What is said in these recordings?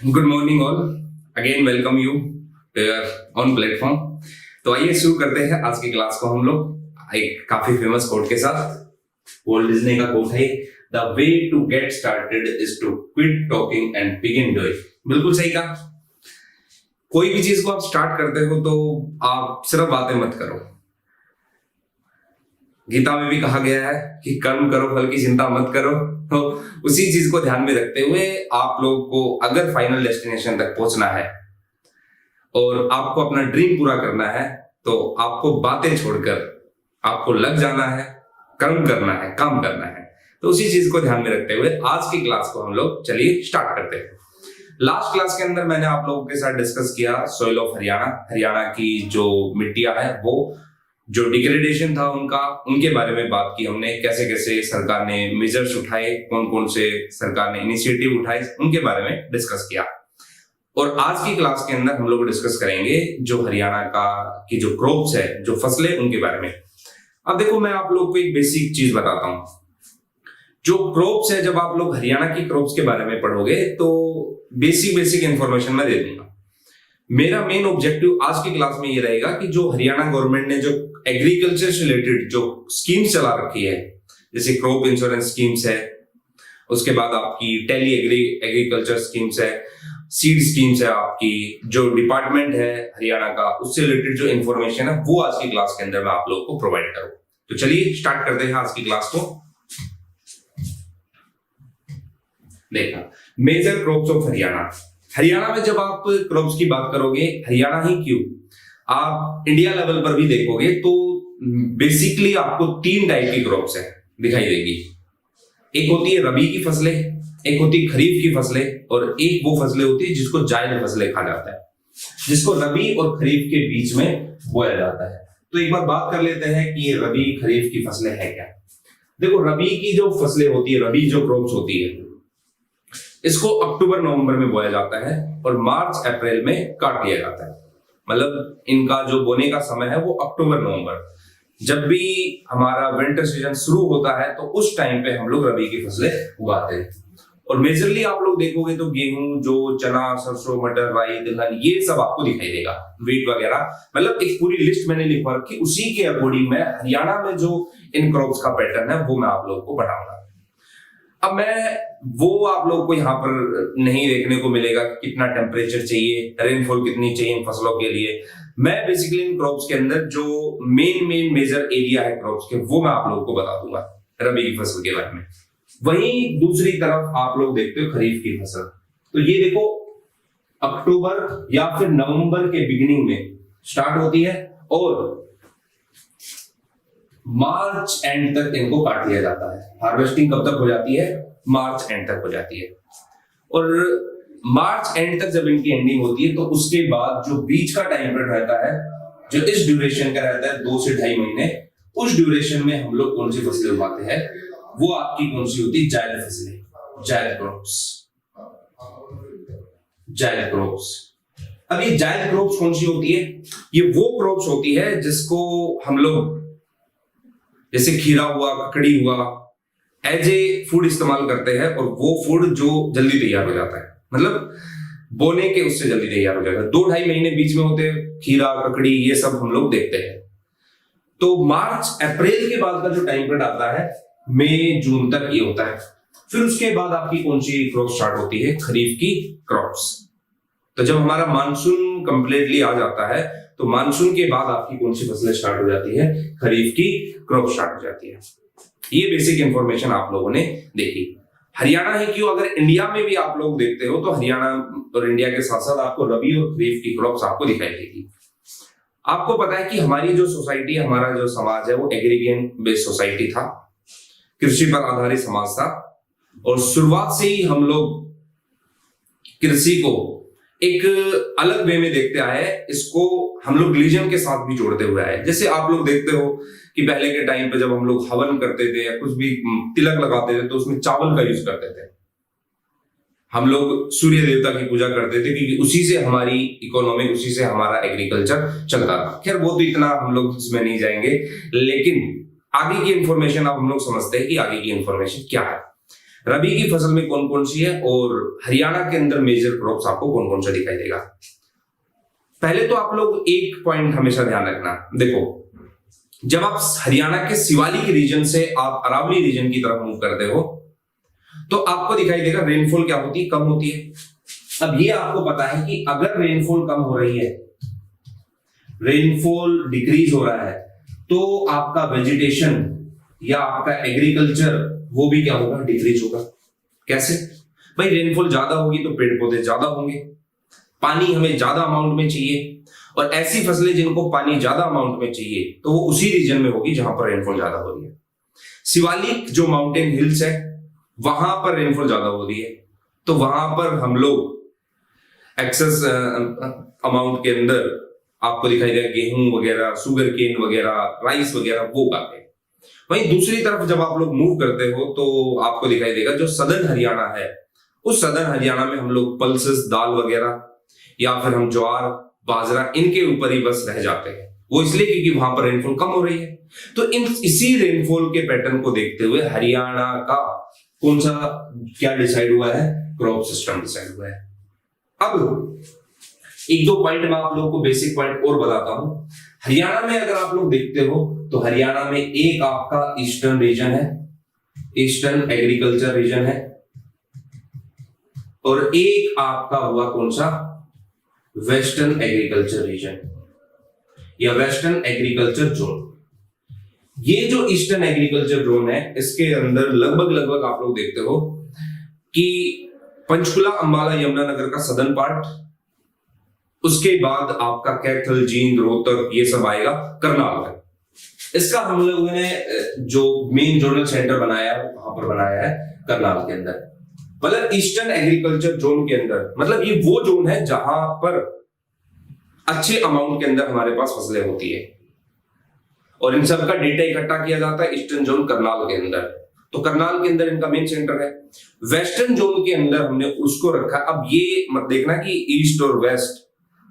Good morning all, again welcome you on platform. तो आइए शुरू करते हैं आज की क्लास को हम लोग एक काफी फेमस कोट के साथ। वॉल्ट डिज्नी का कोट है, the way to get started is to quit talking and begin doing. बिल्कुल सही कहा। कोई भी चीज को आप स्टार्ट करते हो तो आप सिर्फ बातें मत करो। गीता में भी कहा गया है कि कर्म करो फल की चिंता मत करो। तो उसी चीज को ध्यान में रखते हुए आप लोगों को अगर फाइनल डेस्टिनेशन तक पहुंचना है और आपको अपना ड्रीम पूरा करना है तो आपको बातें छोड़कर आपको लग जाना है, कर्म करना है, काम करना है। तो उसी चीज को ध्यान में रखते हुए आज की क्लास को हम लोग चलिए स्टार्ट करते हैं। लास्ट क्लास के अंदर मैंने आप लोगों के साथ डिस्कस किया सॉइल ऑफ हरियाणा की जो मिट्टियां है, वो जो डिग्रेडेशन था उनके बारे में बात की हमने। कैसे कैसे सरकार ने मेजर्स उठाए, कौन कौन से सरकार ने इनिशिएटिव उठाए, उनके बारे में डिस्कस किया। और आज की क्लास के अंदर हम लोग डिस्कस करेंगे जो हरियाणा की जो क्रॉप्स है, जो फसलें, उनके बारे में। अब देखो, मैं आप लोग को एक बेसिक चीज बताता हूं। जो क्रॉप्स है, जब आप लोग हरियाणा की क्रॉप्स के बारे में पढ़ोगे तो बेसिक इंफॉर्मेशन मैं दे दूंगा। मेरा मेन ऑब्जेक्टिव आज की क्लास में ये रहेगा कि जो हरियाणा गवर्नमेंट ने जो एग्रीकल्चर से रिलेटेड जो स्कीम्स चला रखी है, जैसे क्रॉप इंश्योरेंस स्कीम्स है, उसके बाद आपकी टेली एग्रीकल्चर स्कीम्स है, सीड स्कीम्स है, आपकी जो डिपार्टमेंट है हरियाणा का, उससे रिलेटेड जो इंफॉर्मेशन है वो आज की क्लास के अंदर मैं आप लोगों को प्रोवाइड करूं। तो चलिए स्टार्ट करते हैं आज की क्लास को। देखना, मेजर क्रॉप्स ऑफ हरियाणा में जब आप क्रॉप्स की बात करोगे, हरियाणा ही क्यों, आप इंडिया लेवल पर भी देखोगे तो बेसिकली आपको 3 टाइप की क्रॉप्स है दिखाई देगी। एक होती है रबी की फसलें, एक होती है खरीफ की फसलें, और एक वो फसलें होती है जिसको जायद फसलें कहा जाता है, जिसको रबी और खरीफ के बीच में बोया जाता है। तो एक बार बात कर लेते हैं कि ये रबी खरीफ की फसलें है क्या। देखो, रबी की जो फसलें होती है, रबी जो क्रॉप्स होती है, इसको अक्टूबर नवंबर में बोया जाता है और मार्च अप्रैल में काट लिया जाता है। मतलब इनका जो बोने का समय है वो अक्टूबर नवंबर। जब भी हमारा विंटर सीजन शुरू होता है तो उस टाइम पे हम लोग रबी की फसलें उगाते हैं। और मेजरली आप लोग देखोगे तो गेहूं, जो चना, सरसों, मटर, राई, तिलहन, ये सब आपको दिखाई देगा, वीट वगैरह। मतलब एक पूरी लिस्ट मैंने लिखवा रखी, उसी के अकॉर्डिंग मैं हरियाणा में जो इन क्रॉप्स का पैटर्न है वो मैं आप लोगों को बताऊंगा। अब मैं वो आप लोगों को यहाँ पर नहीं देखने को मिलेगा कि कितना टेम्परेचर चाहिए, रेनफॉल कितनी चाहिए इन फसलों के लिए। मैं बेसिकली इन क्रॉप्स के अंदर जो मेन मेजर एरिया है क्रॉप्स के, वो मैं आप लोगों को बता दूंगा रबी की फसल के बारे में। वहीं दूसरी तरफ आप लोग देखते हो खरीफ की फसल, तो ये देखो अक्टूबर या फिर नवंबर के बिगिनिंग में स्टार्ट होती है और मार्च एंड तक इनको काट लिया जाता है। हार्वेस्टिंग कब तक हो जाती है? मार्च एंड तक हो जाती है। और मार्च एंड तक जब इनकी एंडिंग होती है तो उसके बाद जो बीच का टाइम पीरियड रहता है, जो इस ड्यूरेशन का रहता है 2 से 2.5 महीने, उस ड्यूरेशन में हम लोग कौन सी फसलें उगाते हैं? वो आपकी कौन सी होती है? जायद फसलें, जायद क्रॉप्स। अब ये जायद क्रॉप्स कौन सी होती है? ये वो क्रॉप्स होती है जिसको हम लोग, जैसे खीरा हुआ, ककड़ी हुआ, एज ए फूड इस्तेमाल करते हैं, और वो फूड जो जल्दी तैयार हो जाता है, मतलब बोने के उससे जल्दी तैयार हो जाता है। 2-2.5 महीने बीच में होते हैं, खीरा, ककड़ी, ये सब हम लोग देखते हैं। तो मार्च अप्रैल के बाद का जो टाइम पीरियड आता है, मई जून तक ये होता है। फिर उसके बाद आपकी कौन सी क्रॉप स्टार्ट होती है? खरीफ की क्रॉप्स। तो जब हमारा मानसून कंप्लीटली आ जाता है तो मानसून के बाद आपकी कौन सी फसलें स्टार्ट हो जाती है? खरीफ की क्रॉप स्टार्ट हो जाती है। ये बेसिक इंफॉर्मेशन आप लोगों ने देखी। हरियाणा है क्यों, अगर इंडिया में भी आप लोग देखते हो तो हरियाणा और इंडिया के साथ साथ आपको रबी और खरीफ की क्रॉप्स आपको दिखाई देगी। आपको पता है कि हमारी जो सोसाइटी, हमारा जो समाज है वो एग्रीरियन बेस्ड सोसाइटी था, कृषि पर आधारित समाज था। और शुरुआत से ही हम लोग कृषि को एक अलग वे में देखते आए हैं। इसको हम लोग रिलीजन के साथ भी जोड़ते हुए आए। जैसे आप लोग देखते हो कि पहले के टाइम पे जब हम लोग हवन करते थे या कुछ भी तिलक लगाते थे तो उसमें चावल का यूज करते थे। हम लोग सूर्य देवता की पूजा करते थे क्योंकि उसी से हमारी इकोनॉमी, उसी से हमारा एग्रीकल्चर चलता था। खैर वो तो इतना हम लोग इसमें नहीं जाएंगे, लेकिन आगे की इंफॉर्मेशन अब हम लोग समझते हैं कि आगे की इंफॉर्मेशन क्या है। रबी की फसल में कौन कौन सी है और हरियाणा के अंदर मेजर क्रॉप्स आपको कौन कौन सा दिखाई देगा। पहले तो आप लोग एक पॉइंट हमेशा ध्यान रखना, देखो जब आप हरियाणा के शिवालिक रीजन से आप अरावली रीजन की तरफ मूव करते हो तो आपको दिखाई देगा रेनफॉल क्या होती है, कम होती है। अब ये आपको पता है कि अगर रेनफॉल कम हो रही है, रेनफॉल डिक्रीज हो रहा है, तो आपका वेजिटेशन या आपका एग्रीकल्चर वो भी क्या होगा, डिक्रीज होगा। कैसे भाई, रेनफॉल ज्यादा होगी तो पेड़ पौधे ज्यादा होंगे, पानी हमें ज्यादा अमाउंट में चाहिए, और ऐसी फसलें जिनको पानी ज्यादा अमाउंट में चाहिए तो वो उसी रीजन में होगी जहां पर रेनफॉल ज्यादा हो रही है। शिवालिक जो माउंटेन हिल्स है वहां पर रेनफॉल ज्यादा हो रही है, तो वहां पर हम लोग एक्सेस अमाउंट के अंदर आपको दिखाई देगा गेहूं वगैरह, शुगर केन वगैरह, राइस वगैरह वो उगाते हैं। वहीं दूसरी तरफ जब आप लोग मूव करते हो तो आपको दिखाई देगा जो सदर्न हरियाणा है, उस सदर्न हरियाणा में हम लोग पल्सेस, दाल वगैरह या फिर हम ज्वार, बाजरा, इनके ऊपर ही बस रह जाते हैं। वो इसलिए क्योंकि वहां पर रेनफॉल कम हो रही है। तो इसी रेनफॉल के पैटर्न को देखते हुए हरियाणा का कौन सा क्या डिसाइड हुआ है, क्रॉप सिस्टम डिसाइड हुआ है। अब एक दो पॉइंट मैं आप लोगों को बेसिक पॉइंट और बताता हूं। हरियाणा में अगर आप लोग देखते हो तो हरियाणा में एक आपका ईस्टर्न रीजन है, ईस्टर्न एग्रीकल्चर रीजन है, और एक आपका हुआ कौन सा, वेस्टर्न एग्रीकल्चर रीजन या वेस्टर्न एग्रीकल्चर जोन। ये जो ईस्टर्न एग्रीकल्चर जोन है इसके अंदर लगभग आप लोग देखते हो कि पंचकुला, अंबाला, यमुनानगर का सदर्न पार्ट, उसके बाद आपका कैथल, जींद, रोहतक ये सब आएगा करनाल में। इसका हम लोगों ने जो मेन जोनल सेंटर बनाया है वहां पर बनाया है करनाल के अंदर। मतलब ईस्टर्न एग्रीकल्चर जोन के अंदर, मतलब ये वो जोन है जहां पर अच्छे अमाउंट के अंदर हमारे पास फसलें होती है और इन सब का डेटा इकट्ठा किया जाता है ईस्टर्न जोन करनाल के अंदर। तो करनाल के अंदर इनका मेन सेंटर है। वेस्टर्न जोन के अंदर हमने उसको रखा। अब ये मत देखना कि ईस्ट और वेस्ट,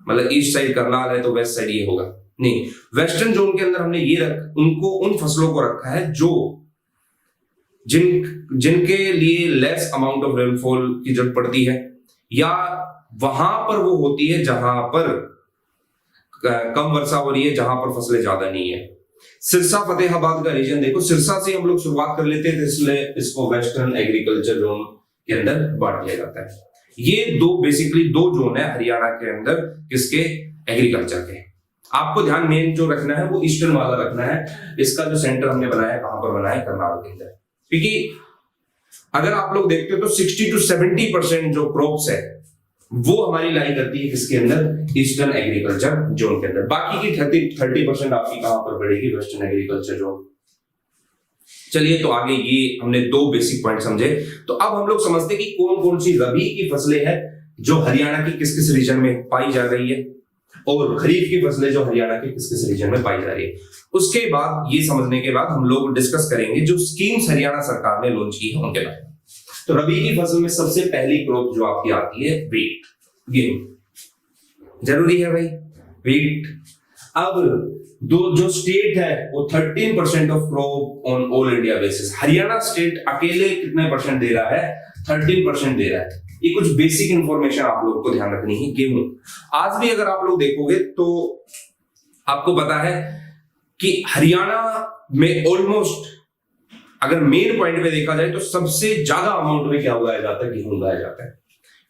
मतलब ईस्ट साइड करनाल है तो वेस्ट साइड ये होगा, नहीं। वेस्टर्न जोन के अंदर हमने ये उन फसलों को रखा है जो जिनके लिए लेस अमाउंट ऑफ रेनफॉल की जरूरत पड़ती है, या वहां पर वो होती है जहां पर कम वर्षा हो रही है, जहां पर फसलें ज्यादा नहीं है। सिरसा फतेहाबाद का रीजन देखो, सिरसा से हम लोग शुरुआत कर लेते थे, इसलिए इसको वेस्टर्न एग्रीकल्चर जोन के अंदर बांट दिया जाता है। ये बेसिकली दो जोन है हरियाणा के अंदर, किसके, एग्रीकल्चर के। आपको ध्यान मेन जो रखना है वो ईस्टर्न वाला रखना है। इसका जो सेंटर हमने बनाया कहां पर बनाया, करनाल के अंदर। क्योंकि अगर आप लोग देखते हो तो 60 to 70% जो क्रॉप्स है वो हमारी लाई करती है किसके अंदर, ईस्टर्न एग्रीकल्चर जोन के अंदर। बाकी की 30% आपकी कहां पर बढ़ेगी, वेस्टर्न एग्रीकल्चर जोन। चलिए, तो आगे ये हमने दो बेसिक पॉइंट समझे। तो अब हम लोग समझते हैं कि कौन कौन सी रबी की फसलें हैं जो हरियाणा की किस किस रीजन में पाई जा रही है, और खरीफ की फसलें जो हरियाणा के किस किस रीजन में पाई जा रही है। उसके बाद ये समझने के बाद हम लोग डिस्कस करेंगे जो स्कीम्स हरियाणा सरकार ने लॉन्च की है उनके बारे में। तो रबी की फसल में सबसे पहली क्रॉप जो आपकी आती है व्हीट, गेहूं। जरूरी है भाई व्हीट। अब जो स्टेट है वो 13% of crop on all India basis. Haryana state अकेले कितने परसेंट दे रहा है, 13% दे रहा है। ये कुछ बेसिक इंफॉर्मेशन आप लोगों को ध्यान रखनी है। गेहूं आज भी अगर आप लोग देखोगे तो आपको पता है कि हरियाणा में ऑलमोस्ट, अगर मेन पॉइंट पे देखा जाए तो सबसे ज्यादा अमाउंट में क्या उगाया जाता है, गेहूं उगाया जाता है।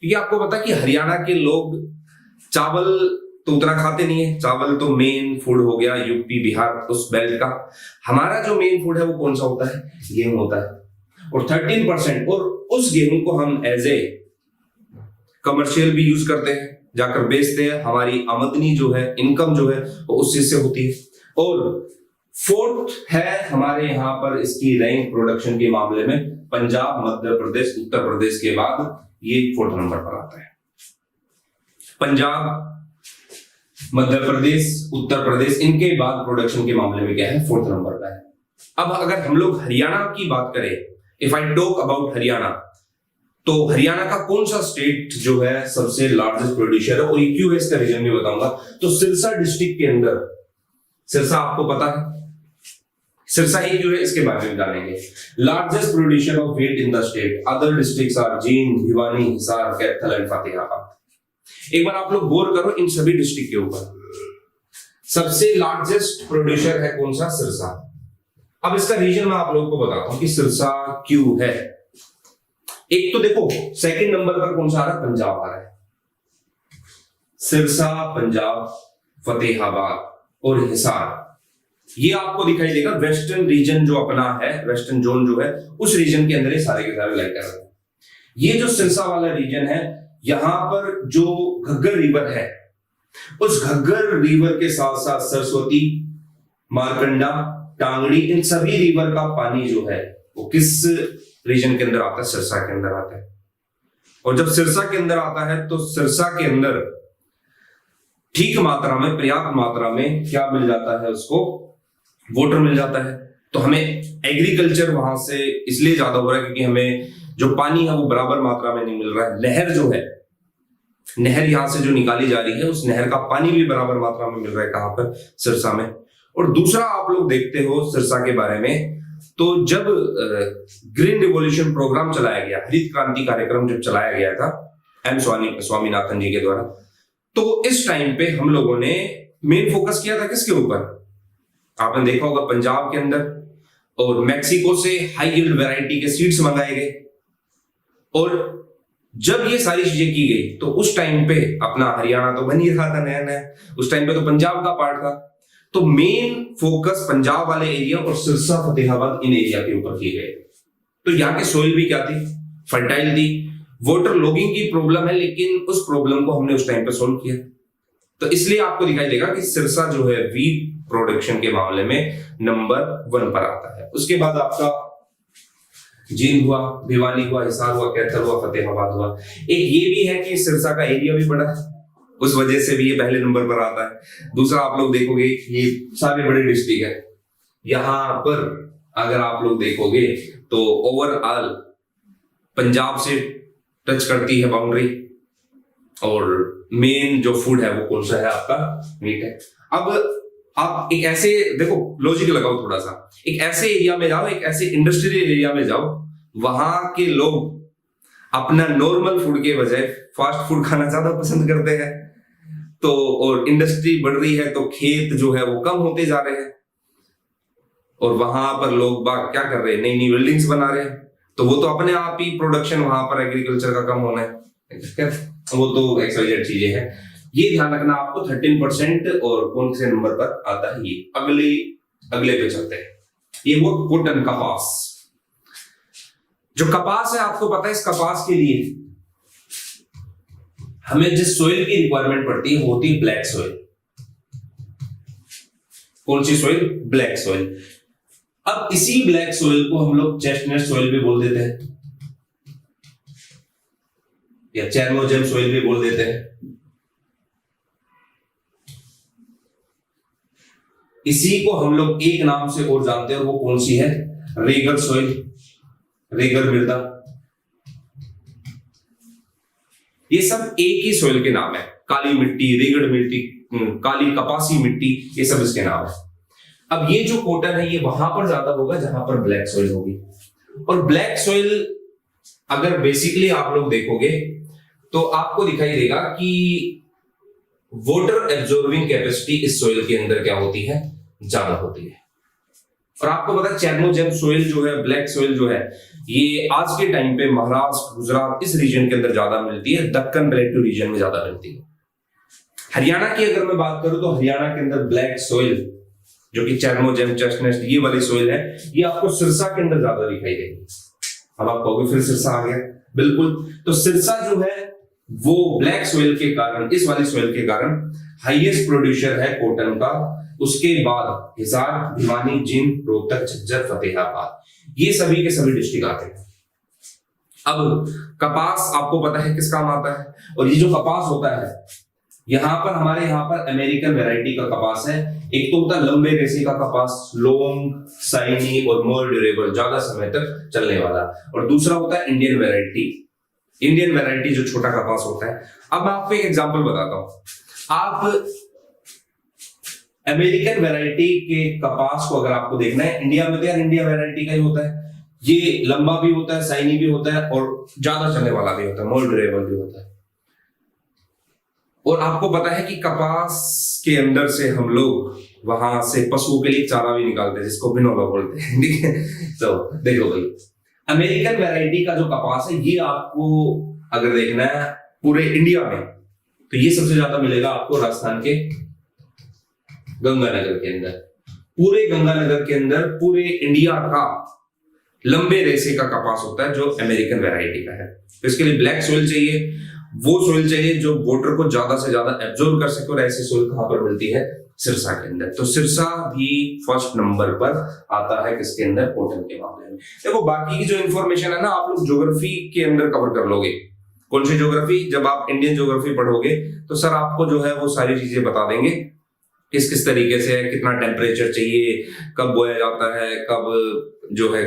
क्योंकि आपको पता है कि हरियाणा के लोग चावल तो उतना खाते नहीं है। चावल तो मेन फूड हो गया यूपी, बिहार, उस बेल्ट का। हमारा जो मेन फूड है वो कौन सा होता है, गेहूं होता है। और 13%, और उस गेहूं को हम एज ए कमर्शियल भी यूज करते हैं, जाकर बेचते हैं। हमारी आमदनी जो है, इनकम जो है वो उस चीज से होती है। और फोर्थ है हमारे यहाँ पर इसकी रैंक प्रोडक्शन के मामले में पंजाब, मध्य प्रदेश, उत्तर प्रदेश के बाद ये 4th नंबर पर आता है। पंजाब, मध्य प्रदेश, उत्तर प्रदेश, इनके बाद प्रोडक्शन के मामले में क्या है, 4th नंबर पर है। अब अगर हम लोग हरियाणा की बात करें, if I talk about Haryana, तो हरियाणा का कौन सा स्टेट जो है सबसे लार्जेस्ट प्रोड्यूसर है, और क्यों है इसका रीजन भी बताऊंगा। तो सिरसा डिस्ट्रिक्ट के अंदर, सिरसा आपको पता है, सिरसा ही क्यों है इसके बारे में जानेंगे। Largest producer of wheat in the state, other districts are Jind, Bhiwani, Hisar, Kaithal and Fatehabad. एक बार आप लोग गौर करो इन सभी डिस्ट्रिक्ट के ऊपर, सबसे लार्जेस्ट प्रोड्यूसर है कौन सा? सिरसा। अब इसका रीजन मैं आप लोगों को बताता हूं कि सिरसा क्यों है। एक तो देखो सेकंड नंबर पर कौन सा आ रहा है? पंजाब आ रहा है। सिरसा, पंजाब, फतेहाबाद और हिसार, ये आपको दिखाई देगा वेस्टर्न रीजन जो अपना है, वेस्टर्न जोन जो है, उस रीजन के अंदर ये सारे के सारे लाइक कर रहे हैं। ये जो सिरसा वाला रीजन है, यहां पर जो घग्गर रिवर है, उस घग्गर रिवर के साथ साथ सरस्वती, मारकंडा, टांगड़ी, इन सभी रिवर का पानी जो है वो किस रीजन के अंदर आता है? सिरसा के अंदर आता है। और जब सिरसा के अंदर आता है तो सिरसा के अंदर ठीक मात्रा में, पर्याप्त मात्रा में क्या मिल जाता है उसको? वाटर मिल जाता है। तो हमें एग्रीकल्चर वहां से इसलिए ज्यादा हो रहा है क्योंकि हमें जो पानी है वो बराबर मात्रा में नहीं मिल रहा है। नहर जो है, नहर यहां से जो निकाली जा रही है, उस नहर का पानी भी बराबर मात्रा में मिल रहा है। कहां पर? सिरसा में। और दूसरा आप लोग देखते हो सिरसा के बारे में, तो जब ग्रीन रिवॉल्यूशन प्रोग्राम चलाया गया, हरित क्रांति कार्यक्रम जब चलाया गया था एम स्वामीनाथन जी के द्वारा, तो इस टाइम पे हम लोगों ने मेन फोकस किया था किसके ऊपर? आपने देखा होगा पंजाब के अंदर, और मैक्सिको से हाई यील्ड वैरायटी के सीड्स मंगाए गए। और जब ये सारी चीजें की गई तो उस टाइम पे अपना हरियाणा तो बन ही रहा था नया नया, उस टाइम पे तो पंजाब का पार्ट था। तो मेन फोकस पंजाब वाले एरिया और सिरसा, फतेहाबाद, इन एरिया के ऊपर किए गए। तो यहाँ के सोइल भी क्या थी? फर्टाइल थी। वाटर लॉगिंग की प्रॉब्लम है, लेकिन उस प्रॉब्लम को हमने उस टाइम पे सोल्व किया। तो इसलिए आपको दिखाई देगा कि सिरसा जो है वीट प्रोडक्शन के मामले में नंबर 1 पर आता है। उसके बाद आपका जींद हुआ, भिवानी हुआ, हिसार हुआ, कैथल हुआ, फतेहाबाद हुआ। एक ये भी है कि सिरसा का एरिया भी बड़ा है, उस वजह से भी ये पहले नंबर पर आता है। दूसरा आप लोग देखोगे ये सारे बड़े डिस्ट्रिक्ट है। यहां पर अगर आप लोग देखोगे तो ओवरऑल पंजाब से टच करती है बाउंड्री, और मेन जो फूड है वो कौन सा है? आपका मीट है। अब आप एक ऐसे देखो, लॉजिक लगाओ थोड़ा सा, एक ऐसे एरिया में जाओ, एक ऐसे इंडस्ट्रियल एरिया में जाओ, वहां के लोग अपना नॉर्मल फूड के बजाय फास्ट फूड खाना ज्यादा पसंद करते हैं। तो और इंडस्ट्री बढ़ रही है तो खेत जो है वो कम होते जा रहे हैं, और वहां पर लोग बाग क्या कर रहे हैं? नई नई बिल्डिंग्स बना रहे हैं। तो वो तो अपने आप ही प्रोडक्शन वहां पर एग्रीकल्चर का कम होना है, वो तो एक्सवाइजेड चीजें हैं। ये ध्यान रखना आपको। 13% और कौन से नंबर पर आता है? ये अगले पे चलते हैं। ये वो कॉटन, कपास। जो कपास है, आपको पता है इस कपास के लिए हमें जिस सोइल की रिक्वायरमेंट पड़ती है वो होती है ब्लैक सोइल। कौन सी सोइल? Black soil. अब इसी ब्लैक सोइल को हम लोग चेस्टनट सोइल भी बोल देते हैं, या चेरनोजेम सोइल भी बोल देते हैं। इसी को हम लोग एक नाम से और जानते हैं, और वो कौन सी है? रेगर सोइल, रेगर मृदा। ये सब एक ही सोइल के नाम है। काली मिट्टी, रेगड़ मिट्टी, काली कपासी मिट्टी, ये सब इसके नाम है। अब ये जो कॉटन है ये वहां पर ज्यादा होगा जहां पर ब्लैक सोइल होगी। और ब्लैक सोइल अगर बेसिकली आप लोग देखोगे तो आपको दिखाई देगा कि वाटर एब्जॉर्बिंग कैपेसिटी इस सोइल के अंदर क्या होती है? ज्यादा होती है। और आपको पता है चेरनोजेम सोइल जो है, ब्लैक सोइल जो है, ये आज के टाइम पे महाराष्ट्र, गुजरात, इस रीजन के अंदर ज्यादा मिलती है। दक्कन प्लेटू रीजन में ज्यादा मिलती है। हरियाणा की अगर मैं बात करूं तो हरियाणा के अंदर ब्लैक सोइल जो कि चेरनोजेम, चेस्टनट, ये वाली सोइल है, ये आपको सिरसा के अंदर ज्यादा दिखाई देगी। अब आप कहोगे फिर सिरसा आ गया। बिल्कुल। तो सिरसा जो है वो ब्लैक सोइल के कारण, इस वाली सोइल के कारण हाईएस्ट प्रोड्यूसर है कॉटन का। उसके बाद हिसार, भिवानी, जींद, रोहतक, झज्जर, फतेहाबाद, ये सभी के सभी डिस्ट्रिक्ट आते हैं। अब कपास आपको पता है किस काम आता है, और ये जो कपास होता है यहां पर हमारे यहाँ पर अमेरिकन वैरायटी का कपास है। एक तो होता है लंबे रेशे का कपास, लॉन्ग, शाइनी और मोर ड्यूरेबल, ज्यादा समय तक चलने वाला। और दूसरा होता है इंडियन वैरायटी। इंडियन वैरायटी जो छोटा कपास होता है। अब मैं आपको एक एग्जांपल बताता हूं। आप अमेरिकन वैरायटी के कपास को अगर आपको देखना है, इंडिया में तो यार इंडिया वैरायटी का ही होता है, ये लंबा भी होता है, शाइनी भी होता है और ज्यादा चलने वाला भी होता है, मोर ड्यूरेबल भी होता है। और आपको पता है कि कपास के अंदर से हम लोग वहां से पशुओं के लिए चारा भी निकालते हैं, जिसको बिनोला बोलते हैं, ठीक है। तो देखो भाई, अमेरिकन वैरायटी का जो कपास है, ये आपको अगर देखना है पूरे इंडिया में, तो ये सबसे ज्यादा मिलेगा आपको राजस्थान के गंगानगर के अंदर। पूरे गंगानगर के अंदर पूरे इंडिया का लंबे रेशे का कपास होता है जो अमेरिकन वैरायटी का है। तो इसके लिए ब्लैक सोइल चाहिए, वो सोइल चाहिए जो वाटर को ज्यादा से ज्यादा एब्जॉर्ब कर सके, और ऐसी सोइल कहां पर मिलती है? सिरसा के अंदर। तो सिरसा भी फर्स्ट नंबर पर आता है किसके अंदर? कॉटन के मामले में। देखो बाकी की जो इन्फॉर्मेशन है ना, आप लोग ज्योग्राफी के अंदर कवर कर लोगे। कौन सी ज्योग्राफी? जब आप इंडियन ज्योग्राफी पढ़ोगे तो सर आपको जो है वो सारी चीजें बता देंगे, किस किस तरीके से है, कितना टेम्परेचर चाहिए, कब बोया जाता है, कब जो है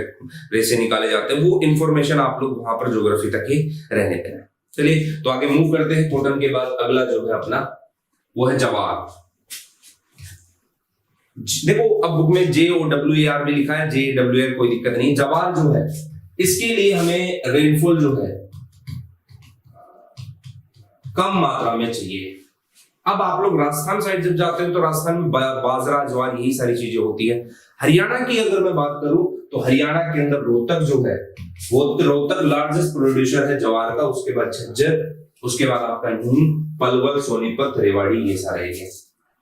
रेसे निकाले जाते हैं, वो इन्फॉर्मेशन आप लोग वहां पर ज्योग्राफी तक ही रहने देना। चलिए तो आगे मूव करते हैं। कॉटन के बाद अगला जो है अपना वो है जवार। देखो अब बुक में JOWAR भी लिखा है, JWR कोई दिक्कत नहीं। जवार जो है इसके लिए हमें रेनफॉल जो है कम मात्रा में चाहिए। अब आप लोग राजस्थान साइड जब जाते हैं तो राजस्थान में बाजरा, ज्वार, यही सारी चीजें होती है। हरियाणा की अगर मैं बात करूं तो हरियाणा के अंदर रोहतक जो है वो रोहतक लार्जेस्ट प्रोड्यूसर है जवार का, उसके बाद झज्जर, उसके बाद आपका नून, पलवल, सोनीपत, रेवाड़ी, ये सारे एरिया।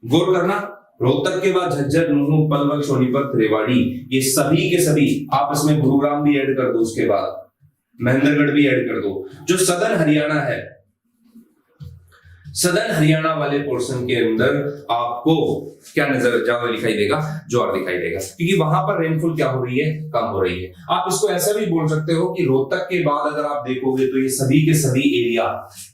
गौर करना, रोहतक के बाद झज्जर, नून, पलवल, सोनीपत, रेवाड़ी, ये सभी के सभी, आप इसमें गुरुग्राम भी ऐड कर दो, उसके बाद महेंद्रगढ़ भी ऐड कर दो। जो सदर्न हरियाणा है, सदर्न हरियाणा वाले पोर्शन के अंदर आपको क्या नजर ज्यादा दिखाई देगा? ज्वार दिखाई देगा, क्योंकि वहां पर रेनफॉल क्या हो रही है? कम हो रही है। आप इसको ऐसा भी बोल सकते हो कि रोहतक के बाद अगर आप देखोगे तो ये सभी के सभी एरिया,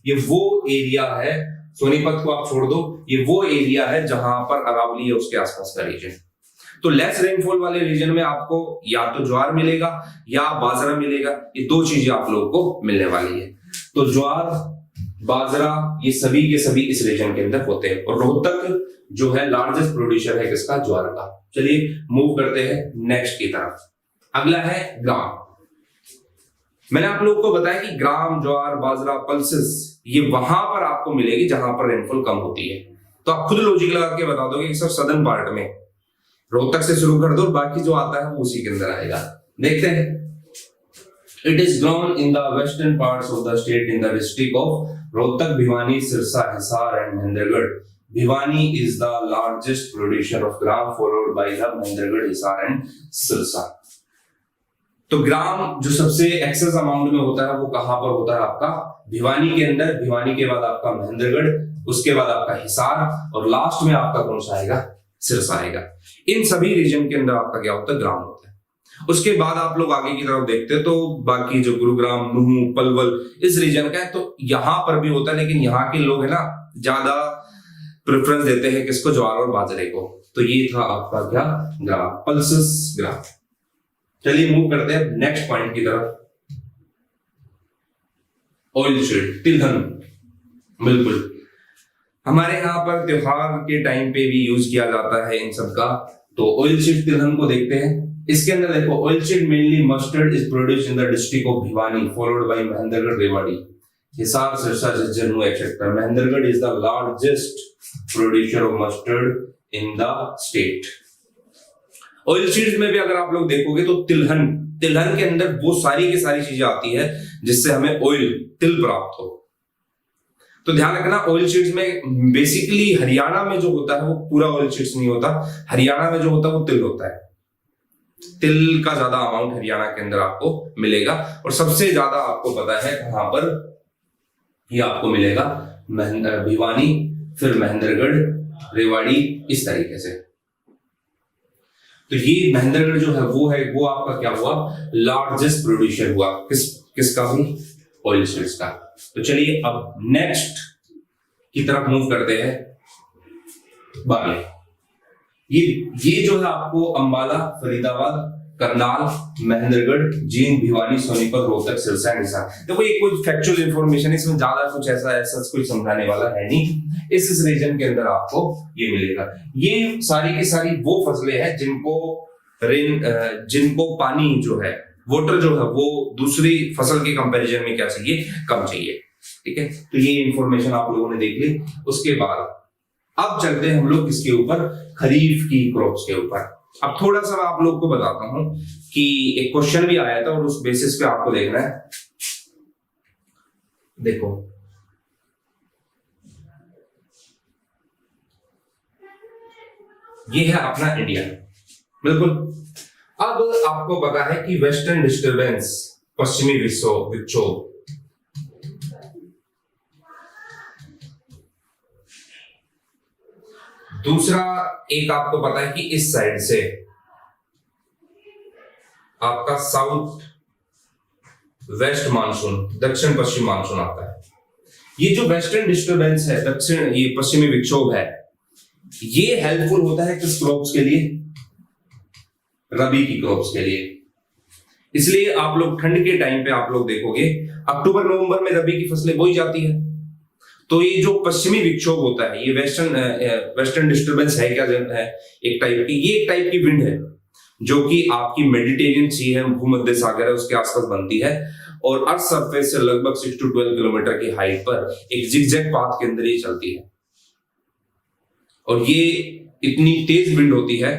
ये वो एरिया है, सोनीपत को आप छोड़ दो, ये वो एरिया है जहां पर अरावली है, उसके आसपास का रीजन। तो लेस रेनफॉल वाले रीजन में आपको या तो ज्वार मिलेगा या बाजरा मिलेगा, ये दो चीजें आप लोगों को मिलने वाली है। तो ज्वार, बाजरा, ये सभी के सभी इस रीजन के अंदर होते हैं, और रोहतक जो है लार्जेस्ट प्रोड्यूसर है किसका? ज्वार का। चलिए मूव करते हैं नेक्स्ट की तरफ। अगला है ग्राम। मैंने आप लोगों को बताया कि ग्राम, ज्वार, बाजरा, पल्सेस, ये वहां पर आपको मिलेगी जहां पर रेनफॉल कम होती है। तो आप खुद लॉजिक लगा के बता दोगे कि सर सदर्न पार्ट में रोहतक से शुरू कर दो, बाकी जो आता है वो उसी के अंदर आएगा। देखते हैं। It is grown in the western parts of the state in the district of Rohtak, Bhiwani, Sirsa, Hisar and Mahendragarh. Bhiwani is the largest producer of gram, followed by the Mahendragarh, Hisar and Sirsa. तो ग्राम जो सबसे excess amount में होता है वो कहां पर होता है? आपका भिवानी के अंदर। भिवानी के बाद आपका महेंद्रगढ़, उसके बाद आपका हिसार, और लास्ट में आपका कौन सा आएगा? सिरसा आएगा। इन सभी रीजन के अंदर आपका क्या होता है? ग्राम होता है। उसके बाद आप लोग आगे की तरफ देखते हैं तो बाकी जो गुरुग्राम, नूहू, पलवल इस रीजन का है, तो यहां पर भी होता है, लेकिन यहाँ के लोग है ना ज्यादा प्रेफरेंस देते हैं किसको? ज्वार और बाजरे को। तो ये था आपका क्या? ग्राम, पल्सेस ग्राम। चलिए मूव करते हैं नेक्स्ट पॉइंट की तरफ। ऑयल सीड, तिलहन। बिल्कुल हमारे यहाँ पर त्योहार के टाइम पे भी यूज किया जाता है इन सब का। तो ऑयल सीड तिलहन को देखते हैं। इसके अंदर देखो, oil seed mainly mustard is produced in the district of Bhiwani, followed by Mahendragarh, Rewari, Hisar, Sirsa, Jhajjar, नूहू etcetera. Mahendragarh is the largest producer of mustard in the state. Oil seeds में भी अगर आप लोग देखोगे तो तिलहन के अंदर वो सारी की सारी चीजें आती है जिससे हमें ऑयल, तिल प्राप्त हो। तो ध्यान रखना, ऑयल सीड्स में बेसिकली हरियाणा में जो होता है वो पूरा ऑयल सीड्स नहीं होता, हरियाणा में जो होता है वो तिल होता है। तिल का ज्यादा अमाउंट हरियाणा के अंदर आपको मिलेगा, और सबसे ज्यादा आपको पता है कहां पर ये आपको मिलेगा? भिवानी, फिर महेंद्रगढ़, रेवाड़ी, इस तरीके से। तो ये महेंद्रगढ़ जो है वो आपका क्या हुआ? लार्जेस्ट प्रोड्यूसर हुआ किसका भी? ऑयल सीड्स का। तो चलिए अब नेक्स्ट की तरफ मूव करते हैं। बारले, ये जो है आपको अंबाला, फरीदाबाद, करनाल, महेंद्रगढ़, जींद, भिवानी, सोनीपत, रोहतक, सिरसा, हिसार। देखो ये कुछ फैक्चुअल इंफॉर्मेशन, इसमें ज्यादा कुछ ऐसा कुछ समझाने वाला है नहीं। इस रीजन के अंदर आपको ये मिलेगा। ये सारी की सारी वो फसलें हैं जिनको पानी जो है, वाटर जो है, वो दूसरी फसल के कंपैरिजन में क्या चाहिए, कम चाहिए। ठीक है, तो ये इंफॉर्मेशन आप लोगों ने देख ली। उसके बाद अब चलते हैं हम लोग किसके ऊपर, खरीफ की क्रॉप्स के ऊपर। अब थोड़ा सा मैं आप लोग को बताता हूं कि एक क्वेश्चन भी आया था और उस बेसिस पे आपको देखना है। देखो ये है अपना इंडिया, बिल्कुल। अब आपको पता है कि वेस्टर्न डिस्टर्बेंस, पश्चिमी विक्षोभ, दूसरा एक आपको पता है कि इस साइड से आपका साउथ वेस्ट मानसून, दक्षिण पश्चिम मानसून आता है। ये जो वेस्टर्न डिस्टर्बेंस है, ये पश्चिमी विक्षोभ है, ये हेल्पफुल होता है किस क्रॉप्स के लिए, रबी की क्रॉप्स के लिए। इसलिए आप लोग ठंड के टाइम पे आप लोग देखोगे अक्टूबर नवंबर में रबी की फसलें बोई जाती है। तो ये जो पश्चिमी विक्षोभ होता है, ये वेस्टर्न डिस्टर्बेंस है, क्या है, एक टाइप की, ये एक टाइप की विंड है जो कि आपकी मेडिटेरियन सी है, भूमध्य सागर है, उसके आसपास बनती है और अर्थ सरफेस से लगभग 6 to 12 किलोमीटर की हाइट पर एक जिगजैग पाथ के अंदर ये चलती है। और ये इतनी तेज विंड होती है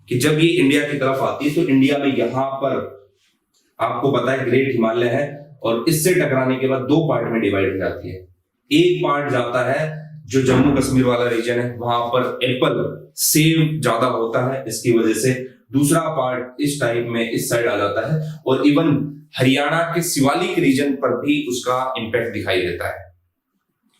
कि जब ये इंडिया की तरफ आती है तो इंडिया में यहां पर आपको पता है ग्रेट हिमालय है और इससे टकराने के बाद 2 पार्ट में डिवाइड हो जाती है। एक पार्ट जाता है जो जम्मू कश्मीर वाला रीजन है, वहां पर एप्पल, सेब ज्यादा होता है, इसकी वजह से। दूसरा पार्ट इस टाइप में इस साइड आ जाता है और इवन हरियाणा के शिवालिक रीजन पर भी उसका इंपैक्ट दिखाई देता है।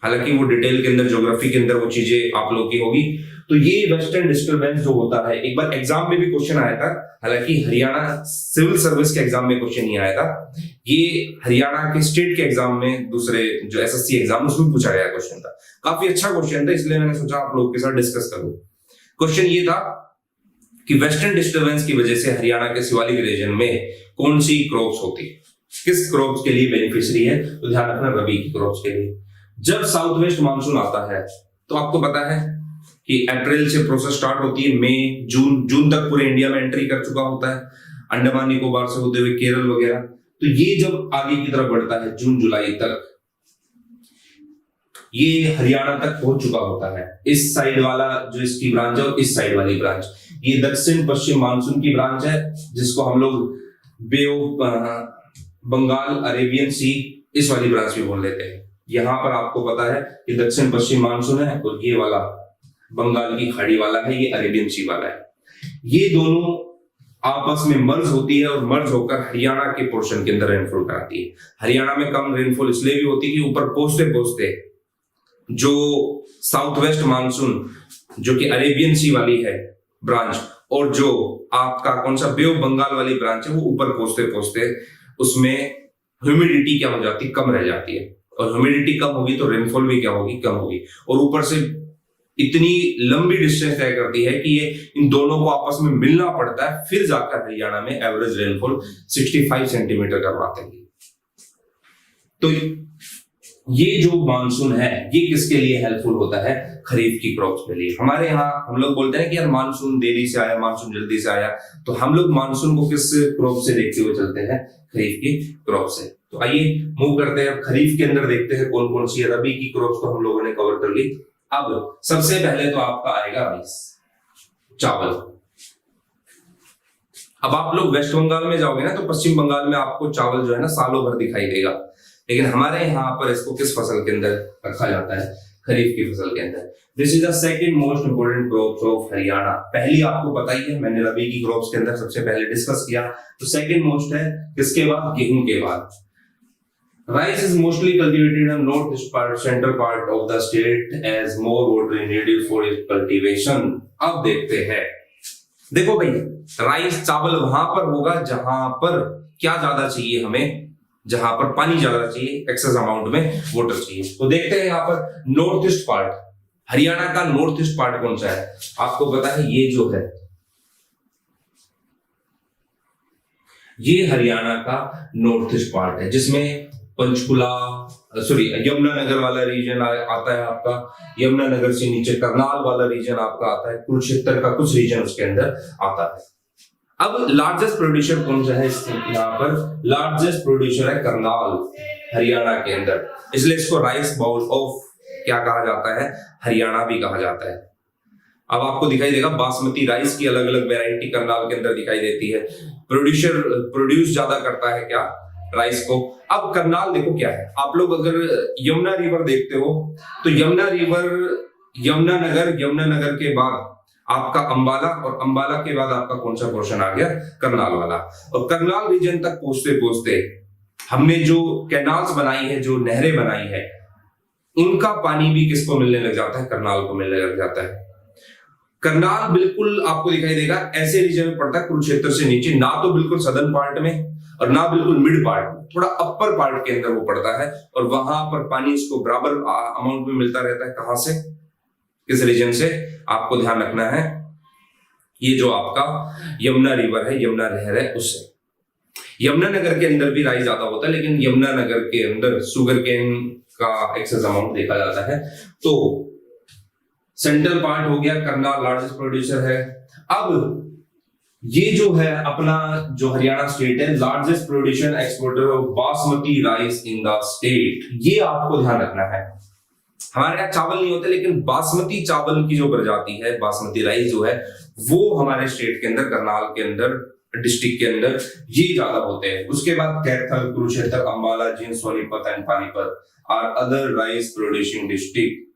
हालांकि वो डिटेल के अंदर, ज्योग्राफी के अंदर वो चीजें आप लोग की होगी। तो ये वेस्टर्न डिस्टर्बेंस जो होता है, एक बार एग्जाम में भी क्वेश्चन आया था, हालांकि हरियाणा सिविल सर्विस के एग्जाम में क्वेश्चन नहीं आया था, ये हरियाणा के स्टेट के एग्जाम में, दूसरे जो एसएससी एग्जाम, उसमें पूछा गया क्वेश्चन था। काफी अच्छा क्वेश्चन था, इसलिए मैंने सोचा आप लोग के साथ डिस्कस करूं। क्वेश्चन ये था कि वेस्टर्न डिस्टर्बेंस की वजह से हरियाणा के शिवालिक रीजन में कौन सी क्रॉप्स होती है, किस क्रॉप्स के लिए बेनिफिशियरी है, तो ध्यान रखना रबी की क्रॉप्स के लिए। जब साउथ वेस्ट मानसून आता है तो आपको पता है कि अप्रैल से प्रोसेस स्टार्ट होती है, मई जून तक पूरे इंडिया में एंट्री कर चुका होता है, अंडमान निकोबार से होते हुए केरल वगैरह। तो ये जब आगे की तरफ बढ़ता है जून जुलाई तक, ये हरियाणा तक पहुंच चुका होता है। इस साइड वाला जो इसकी ब्रांच है और इस साइड वाली ब्रांच, ये दक्षिण पश्चिम मानसून की ब्रांच है, जिसको हम लोग बे ऑफ बंगाल, अरेबियन सी, इस वाली ब्रांच भी बोल लेते हैं। यहां पर आपको पता है कि दक्षिण पश्चिम मानसून है और ये वाला बंगाल की खाड़ी वाला है, ये अरेबियन सी वाला है। ये दोनों आपस में मर्ज होती है और मर्ज होकर हरियाणा के पोर्शन के अंदर रेनफॉल कराती है। हरियाणा में कम रेनफॉल इसलिए भी होती है कि ऊपर पहुंचते पहुंचते जो साउथ वेस्ट मानसून, जो कि अरेबियन सी वाली है ब्रांच, और जो आपका कौन सा बे ऑफ बंगाल वाली ब्रांच है, वो ऊपर पहुंचते पहुंचते उसमें ह्यूमिडिटी क्या हो जाती है, कम रह जाती है। और ह्यूमिडिटी कम होगी तो रेनफॉल भी क्या होगी, कम होगी। और ऊपर से इतनी लंबी डिस्टेंस तय करती है कि ये इन दोनों को आपस में मिलना पड़ता है, फिर जाकर हरियाणा में एवरेज रेनफॉल 65 सेंटीमीटर करवाते हैं। तो ये जो मानसून है, ये किसके लिए हेल्पफुल होता है, खरीफ की क्रॉप्स के लिए। हमारे यहाँ हम लोग बोलते हैं कि यार मानसून देरी से आया, मानसून जल्दी से आया, तो हम लोग मानसून को किस क्रॉप से देखते हुए चलते हैं, खरीफ की क्रॉप से। तो आइए मूव करते हैं, खरीफ के अंदर देखते हैं कौन कौन सी है। रबी की क्रॉप्स तो हम लोगों ने कवर कर ली। अब सबसे पहले तो आपका आएगा राइस, चावल। अब आप लोग वेस्ट बंगाल में जाओगे ना, तो पश्चिम बंगाल में आपको चावल जो है ना सालों भर दिखाई देगा, लेकिन हमारे यहाँ पर इसको किस फसल के अंदर रखा जाता है, खरीफ की फसल के अंदर। This is the second most important crop of Haryana. पहली आपको पता ही है, मैंने रबी की क्रॉप्स के अंदर सबसे पहले डिस्कस किया। तो सेकंड मोस्ट है किसके बाद, गेहूं के बाद। Rice is mostly cultivated in north central part of the state as more water is needed for its cultivation। अब देखते हैं, देखो भाई, राइस चावल वहां पर होगा जहां पर क्या ज्यादा चाहिए हमें, जहां पर पानी ज्यादा चाहिए, एक्सेस अमाउंट में वाटर चाहिए। तो देखते हैं यहाँ पर नॉर्थ ईस्ट पार्ट, हरियाणा का नॉर्थ ईस्ट पार्ट कौन सा है, आपको पता है ये जो है, ये हरियाणा का नॉर्थ ईस्ट पार्ट है, जिसमें पंचकुला यमुनानगर वाला रीजन आता है आपका, यमुनानगर से नीचे करनाल वाला रीजन आपका आता है, कुरुक्षेत्र का कुछ रीजन उसके अंदर आता है। अब लार्जेस्ट प्रोड्यूसर कौन सा है यहाँ पर? लार्जेस्ट प्रोड्यूसर है करनाल, हरियाणा के अंदर, इसलिए इसको राइस बाउल ऑफ क्या कहा जाता है? हरियाणा भी कहा जाता है। अब आपको दिखाई देगा बासमती राइस की अलग अलग वैरायटी करनाल के अंदर दिखाई देती है। प्रोड्यूस ज्यादा करता है क्या? राइस को। अब करनाल देखो क्या है, आप लोग अगर यमुना रिवर देखते हो तो यमुना रिवर, यमुनानगर के बाद आपका अंबाला, और अंबाला के बाद आपका कौन सा पोर्शन आ गया? करनाल वाला। और करनाल रीजन तक पहुंचते पहुंचते हमने जो कैनाल्स बनाई है, जो नहरें बनाई है, उनका पानी भी किसको मिलने लग जाता है? करनाल को मिलने लग जाता है। करनाल बिल्कुल आपको दिखाई देगा ऐसे रीजन में पड़ता है, कुरुक्षेत्र से नीचे, ना तो बिल्कुल सदर्न पार्ट में और ना बिल्कुल मिड पार्ट में, थोड़ा अपर पार्ट के अंदर वो पड़ता है, और वहां पर पानी इसको बराबर अमाउंट में मिलता रहता है। कहां से? किस रीजन से? आपको ध्यान रखना है, ये जो आपका यमुना रिवर है, यमुना नहर है, उससे। यमुनानगर के अंदर भी राइस ज्यादा होता है, लेकिन यमुनानगर के अंदर शुगर केन का एक्सेस अमाउंट देखा जाता है। तो सेंट्रल पार्ट हो गया, करनाल लार्जेस्ट प्रोड्यूसर है। अब ये जो है अपना जो हरियाणा स्टेट है, largest producer exporter of basmati rice in the state, ये आपको ध्यान रखना है। हमारे यहाँ चावल नहीं होते, लेकिन बासमती चावल की जो प्रजाति है, बासमती राइस जो है, वो हमारे स्टेट के अंदर, करनाल के अंदर, डिस्ट्रिक्ट के अंदर ये ज्यादा होते हैं। उसके बाद Kaithal, Kurukshetra, Ambala, Jind, Sonipat and Panipat are other rice producing district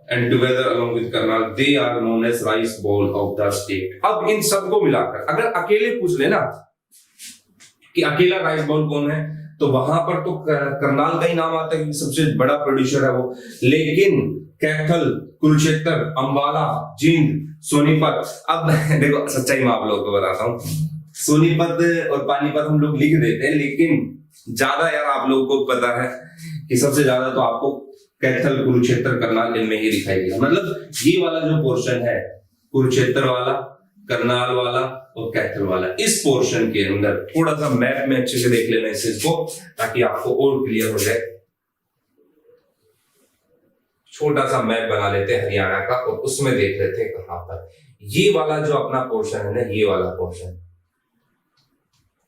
and together along with Karnal they are known as rice bowl of the state। अब इन सबको मिलाकर अगर अकेले पूछ लेना कि अकेला राइस बाउल कौन है, तो वहां पर तो करनाल का ही नाम आता है कि सबसे बड़ा प्रोड्यूसर है वो। लेकिन कैथल, कुरुक्षेत्र, अंबाला, जींद, सोनीपत, अब देखो सच्चाई मैं आप लोगों को बताता हूँ, सोनीपत और पानीपत हम लोग लिख देते हैं, लेकिन ज्यादा यार आप लोगों को पता है कि सबसे ज्यादा तो आपको कैथल, कुरुक्षेत्र, करनाल इनमें ही दिखाई देगा। मतलब ये वाला जो पोर्शन है, कुरुक्षेत्र वाला, करनाल वाला और कैथल वाला, इस पोर्शन के अंदर थोड़ा सा मैप में अच्छे से देख लेना इस चीज को, ताकि आपको और क्लियर हो जाए। छोटा सा मैप बना लेते हैं हरियाणा का, और उसमें देख लेते हैं कहां पर ये वाला जो अपना पोर्शन है ना, ये वाला पोर्शन,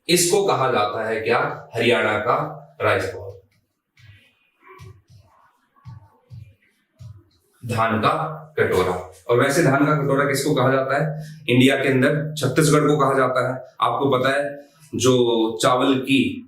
इसको कहा जाता है क्या? हरियाणा का राइस बाउल, धान का कटोरा। और वैसे धान का कटोरा किसको कहा जाता है? इंडिया के अंदर छत्तीसगढ़ को कहा जाता है। आपको पता है जो चावल की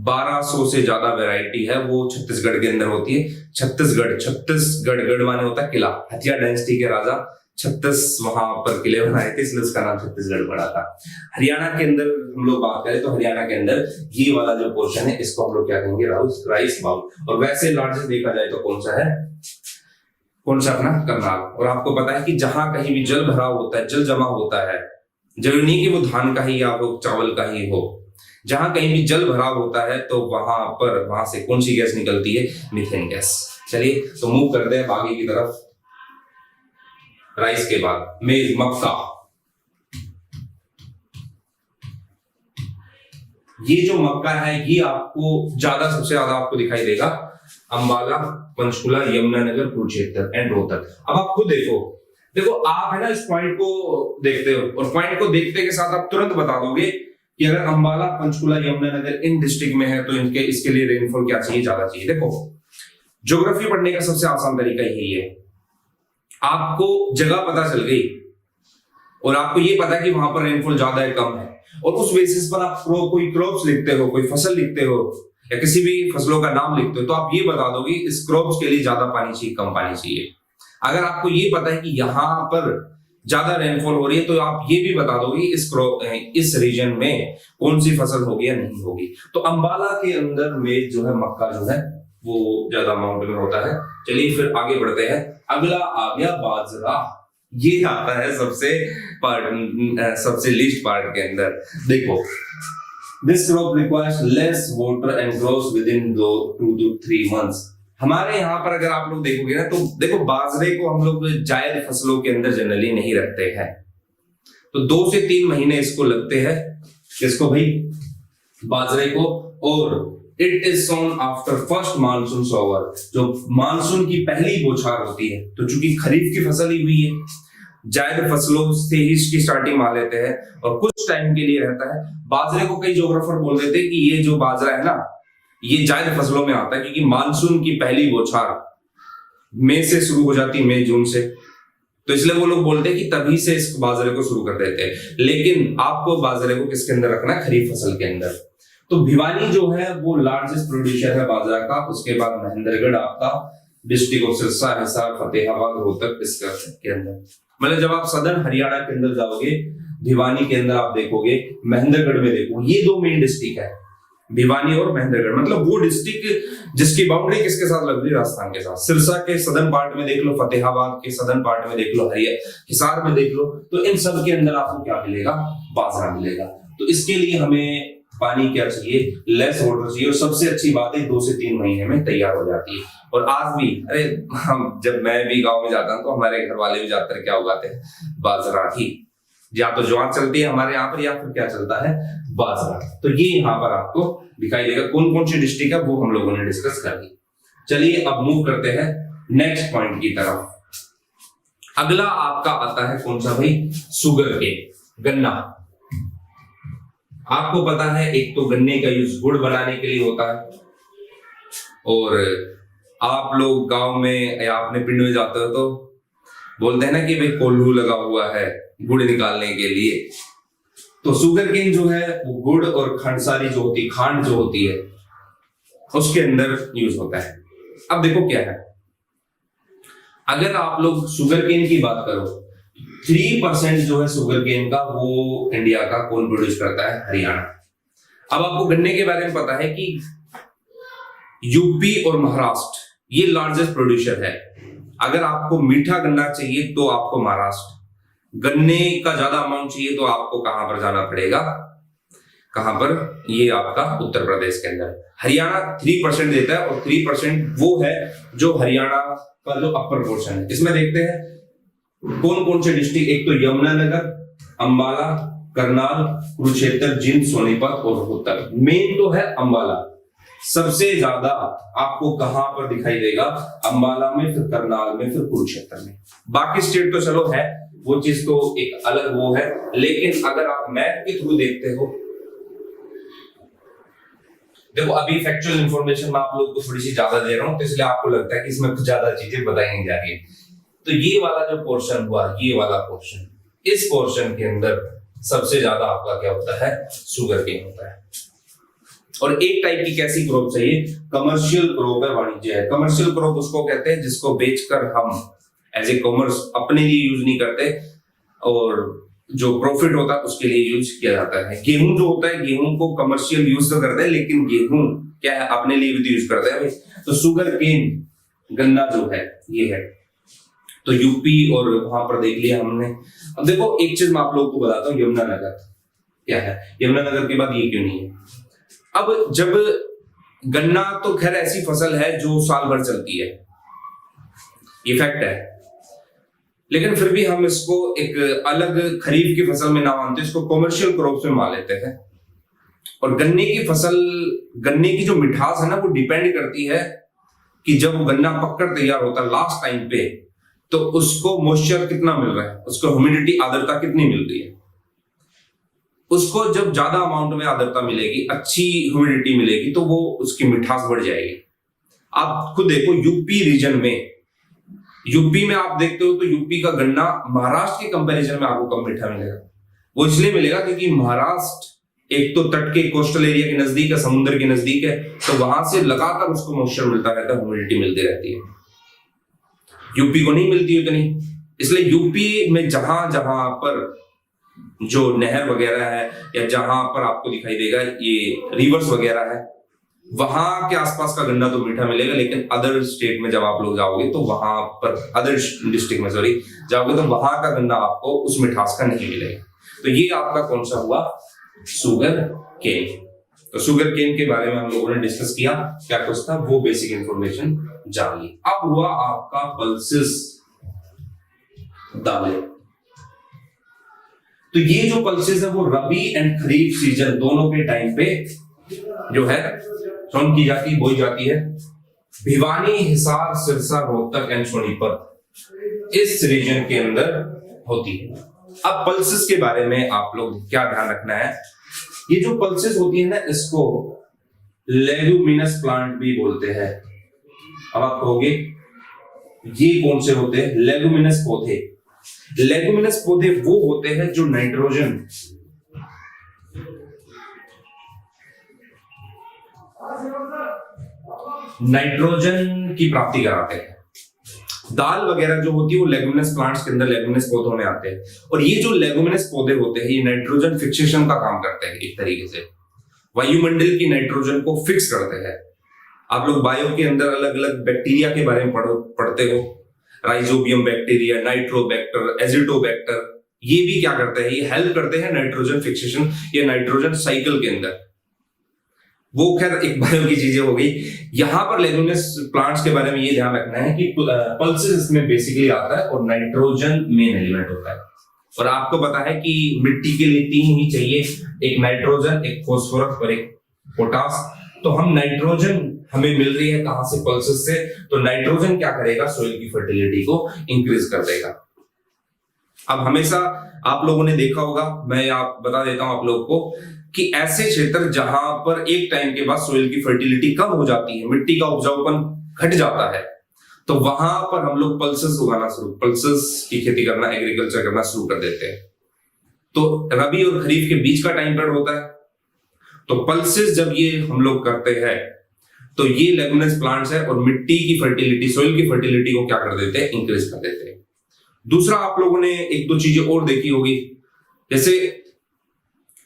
1200 से ज्यादा वैरायटी है वो छत्तीसगढ़ के अंदर होती है। छत्तीसगढ़, गढ़ माने होता है किला, हथिया डायनेस्टी के राजा 36 वहां पर किले बनाए थे, इसलिए उसका नाम छत्तीसगढ़ पड़ा था। हरियाणा के अंदर हम लोग बात करें तो हरियाणा के अंदर ये वाला जो पोर्शन है, इसको हम लोग क्या कहेंगे? Rice bowl. और वैसे लार्जेस्ट देखा जाए तो कौन सा है? कौन सा? अपना करनाल। और आपको पता है कि जहां कहीं भी जल भराव होता है, जल जमा होता है, जरूरी नहीं कि वो धान का ही या वो चावल का ही हो, जहां कहीं भी जल भराव होता है तो वहां से कौन सी गैस निकलती है? Methane gas. चलिए तो मूव करते हैं आगे की तरफ। राइस के बाद मेज, मक्का, ये जो मक्का है ये आपको सबसे ज्यादा आपको दिखाई देगा अंबाला, पंचकुला, यमुनानगर, कुरुक्षेत्र एंड रोहतक। अब आप खुद देखो आप है ना इस पॉइंट को देखते हो, और पॉइंट को देखते के साथ आप तुरंत बता दोगे कि अगर अंबाला, पंचकुला, यमुनानगर इन डिस्ट्रिक्ट में है तो इसके लिए रेनफॉल क्या चाहिए? ज्यादा चाहिए। देखो ज्योग्राफी पढ़ने का सबसे आसान तरीका यही है, आपको जगह पता चल गई और आपको ये पता है कि वहां पर रेनफॉल ज्यादा है, कम है, और उस बेसिस पर आप कोई क्रॉप्स लिखते हो, कोई फसल लिखते हो, या किसी भी फसलों का नाम लिखते हो, तो आप ये बता दोगे इस क्रॉप्स के लिए ज्यादा पानी चाहिए, कम पानी चाहिए। अगर आपको ये पता है कि यहाँ पर ज्यादा रेनफॉल हो रही है, तो आप ये भी बता दोगे इस रीजन में कौन सी फसल होगी या नहीं होगी। तो अंबाला के अंदर में जो है मक्का जो है वो ज्यादा अमाउंट में होता है। चलिए फिर आगे बढ़ते हैं। अगला आ गया बाजरा, ये आता है सबसे लीस्ट पार्ट के अंदर। देखो This crop requires less water and grows within 2 to 3 months। हमारे यहाँ पर अगर आप लोग देखोगे ना, तो देखो बाजरे को हम लोग जायद फसलों के अंदर जनरली नहीं रखते हैं, तो 2 से 3 महीने इसको लगते हैं किसको भाई? बाजरे को। और it is soon after first monsoon over, जो मानसून की पहली बौछार होती है। तो चूंकि खरीफ की फसल ही हुई है, जायद फसलों से ही इसकी स्टार्टिंग मान लेते हैं और कुछ टाइम के लिए रहता है। बाजरे को कई ज्योग्राफर बोल देते हैं कि ये जो बाजरा है ना, ये जायद फसलों में आता है, क्योंकि मानसून की पहली बौछार मई से शुरू हो जाती है, मई जून से। तो इसलिए वो लोग बोलते हैं कि तभी से इस बाजरे को शुरू कर देते हैं। लेकिन आपको बाजरे को किसके अंदर रखना है? खरीफ फसल के अंदर। तो भिवानी जो है वो लार्जेस्ट प्रोड्यूसर है बाजरा का। उसके बाद महेंद्रगढ़ आपका डिस्ट्रिक्ट ऑफ सिरसा, हिसार, फतेहाबाद, रोहतक इसका के अंदर। मतलब जब आप सदर्न हरियाणा के अंदर जाओगे, भिवानी के अंदर आप देखोगे, महेंद्रगढ़ में देखो, ये दो मेन डिस्ट्रिक्ट है, भिवानी और महेंद्रगढ़। मतलब वो डिस्ट्रिक्ट जिसकी बाउंड्री किसके साथ लग रही है? राजस्थान के साथ। सिरसा के सदर्न पार्ट में देख लो, फतेहाबाद के सदर्न पार्ट में देख लो, हिसार में देख लो। तो इन सब के अंदर आपको क्या मिलेगा? बाजरा मिलेगा। तो इसके लिए हमें पानी क्या चाहिए? लेस वाटर चाहिए। और सबसे अच्छी बात है 2 से 3 महीने में तैयार हो जाती है। और आज भी अरे हम जब मैं भी गांव में जाता हूं तो हमारे घर वाले भी ज्यादातर क्या उगाते हैं? बाजरा ही। या तो ज्वार चलती है हमारे यहाँ पर, या फिर क्या चलता है? बाजरा। तो ये यहाँ पर आपको दिखाई देगा। कौन कौन सी डिस्ट्रिक्ट है वो हम लोगों ने डिस्कस कर ली। चलिए अब मूव करते हैं नेक्स्ट पॉइंट की तरफ। अगला आपका आता है कौन सा भाई? शुगर केन, गन्ना। आपको पता है एक तो गन्ने का यूज गुड़ बनाने के लिए होता है, और आप लोग गांव में या अपने पिंड में जाते हो तो बोलते हैं ना कि भाई कोल्हू लगा हुआ है गुड़ निकालने के लिए। तो शुगर केन जो है वो गुड़ और खंडसारी जो होती है, खांड जो होती है, उसके अंदर यूज होता है। अब देखो क्या है, अगर आप लोग शुगर केन की बात करो, 3% जो है शुगर केन का वो इंडिया का कौन प्रोड्यूस करता है? हरियाणा। अब आपको गन्ने के बारे में पता है कि यूपी और महाराष्ट्र ये लार्जेस्ट प्रोड्यूसर है। अगर आपको मीठा गन्ना चाहिए तो आपको महाराष्ट्र, गन्ने का ज्यादा अमाउंट चाहिए तो आपको कहां पर जाना पड़ेगा? कहां पर? ये आपका उत्तर प्रदेश के अंदर। हरियाणा 3% देता है, और 3% वो है जो हरियाणा का जो अपर पोर्शन है। इसमें देखते हैं कौन कौन से डिस्ट्रिक्ट। एक तो यमुनानगर, अंबाला, करनाल, कुरुक्षेत्र, जींद, सोनीपत और रोहतक। मेन तो है अंबाला। सबसे ज्यादा आपको कहां पर दिखाई देगा? अंबाला में, फिर करनाल में, फिर कुरुक्षेत्र में। बाकी स्टेट तो चलो है, वो चीज तो एक अलग वो है। लेकिन अगर आप मैप के थ्रू देखते हो, देखो अभी फैक्चुअल इंफॉर्मेशन मैं आप लोग को थोड़ी सी ज्यादा दे रहा हूं, तो इसलिए आपको लगता है कि इसमें कुछ ज्यादा चीजें बताई नहीं जा रही है। तो ये वाला जो पोर्शन हुआ, ये वाला पोर्शन, इस पोर्शन के अंदर सबसे ज्यादा आपका क्या होता है? शुगर केन होता है। और एक टाइप की कैसी क्रॉप चाहिए? कमर्शियल क्रॉप है, वाणिज्य है। कमर्शियल क्रॉप उसको कहते हैं जिसको बेचकर हम एज ए कॉमर्स अपने लिए यूज नहीं करते, और जो प्रॉफिट होता है उसके लिए यूज किया जाता है। गेहूं जो होता है, गेहूं को कमर्शियल यूज तो करते हैं, लेकिन गेहूं क्या है? अपने लिए भी यूज करते हैं। तो शुगर केन, गन्ना जो है ये है। तो यूपी और वहां पर देख लिया हमने। अब देखो एक चीज मैं आप लोगों को बताता हूँ, यमुनानगर क्या है? यमुनानगर के बाद ये क्यों नहीं है? अब जब गन्ना तो खैर ऐसी फसल है जो साल भर चलती है, ये फैक्ट है, लेकिन फिर भी हम इसको एक अलग खरीफ की फसल में ना मानते, इसको कमर्शियल क्रॉप्स में मान लेते हैं। और गन्ने की फसल, गन्ने की जो मिठास है ना, वो डिपेंड करती है कि जब गन्ना पककर तैयार होता है लास्ट टाइम पे, तो उसको मॉइस्चर कितना मिल रहा है, उसको ह्यूमिडिटी, आर्द्रता कितनी मिल रही है। उसको जब ज्यादा अमाउंट में आर्द्रता मिलेगी, अच्छी ह्यूमिडिटी मिलेगी, तो वो उसकी मिठास बढ़ जाएगी। आप खुद देखो यूपी रीजन में, यूपी में आप देखते हो तो यूपी का गन्ना महाराष्ट्र के कंपैरिजन में आपको कम मीठा मिलेगा। वो इसलिए मिलेगा क्योंकि महाराष्ट्र एक तो तट के कोस्टल एरिया के नजदीक है, समुद्र के नजदीक है, तो वहां से लगातार उसको मॉइस्चर मिलता रहता है, ह्यूमिडिटी मिलती रहती है। यूपी को नहीं मिलती उतनी, इसलिए यूपी में जहां जहां पर जो नहर वगैरह है, या जहां पर आपको दिखाई देगा ये रिवर्स वगैरह है, वहां के आसपास का गन्ना तो मीठा मिलेगा। लेकिन अदर स्टेट में जब आप लोग जाओगे तो वहां पर, अदर डिस्ट्रिक्ट में सॉरी जाओगे, तो वहां का गन्ना आपको उस मिठास का नहीं मिलेगा। तो ये आपका कौन सा हुआ? Sugar cane. तो शुगर केन के बारे में हम लोगों ने डिस्कस किया, क्या कुछ था वो बेसिक इंफॉर्मेशन जान ली। अब हुआ आपका पल्सेस दालें। तो ये जो पल्सेस है वो रबी एंड खरीफ सीजन दोनों के टाइम पे जो है सोन की जाती, बोई जाती है। भिवानी, हिसार, सिरसा, रोहतक एंड सोनीपत इस रीजन के अंदर होती है। अब पल्सेस के बारे में आप लोग क्या ध्यान रखना है, ये जो पल्सेस होती है ना, इसको लेगुमिनस प्लांट भी बोलते हैं। अब आप कहोगे ये कौन से होते हैं? लेगुमिनस पौधे। लेगुमिनस पौधे वो होते हैं जो नाइट्रोजन की प्राप्ति कराते हैं। दाल वगैरह जो होती है वो लेगुमिनस प्लांट्स के अंदर, लेगुमिनस पौधों में आते हैं। और ये जो लेगुमिनस पौधे होते हैं ये नाइट्रोजन फिक्सेशन का काम करते हैं, एक तरीके से वायुमंडल की नाइट्रोजन को फिक्स करते हैं। आप लोग बायो के अंदर अलग अलग बैक्टीरिया के बारे में पढ़ते हो, राइजोबियम बैक्टीरिया, नाइट्रोबैक्टर, एजिटोबैक्टर, ये भी क्या करते हैं, ये हेल्प करते हैं नाइट्रोजन फिक्सेशन या नाइट्रोजन साइकिल के अंदर। वो खैर एक बायो की चीजें हो गई। यहां पर लेगुमिनस प्लांट्स के बारे में ये ध्यान रखना है कि पल्सेस इसमें बेसिकली आता है और नाइट्रोजन मेन एलिमेंट होता है। और आपको पता है कि मिट्टी के लिए 3 ही चाहिए, एक नाइट्रोजन, एक फॉस्फोरस और एक पोटास। तो हम नाइट्रोजन हमें मिल रही है कहां से? पल्सेस से। तो नाइट्रोजन क्या करेगा? सॉइल की फर्टिलिटी को इंक्रीज कर देगा। अब हमेशा आप लोगों ने देखा होगा, मैं आप बता देता हूं आप लोगों को, कि ऐसे क्षेत्र जहां पर एक टाइम के बाद सॉइल की फर्टिलिटी कम हो जाती है, मिट्टी का उपजाऊपन घट जाता है, तो वहां पर हम लोग पल्सेस की खेती करना, एग्रीकल्चर करना शुरू कर देते हैं। तो रबी और खरीफ के बीच का टाइम पीरियड होता है। तो पल्सेस जब ये हम लोग करते हैं तो ये लेगुमिनस प्लांट्स है और मिट्टी की फर्टिलिटी, सॉइल की फर्टिलिटी को क्या कर देते हैं? इंक्रीज कर देते हैं। दूसरा, आप लोगों ने 1-2 चीजें और देखी होगी, जैसे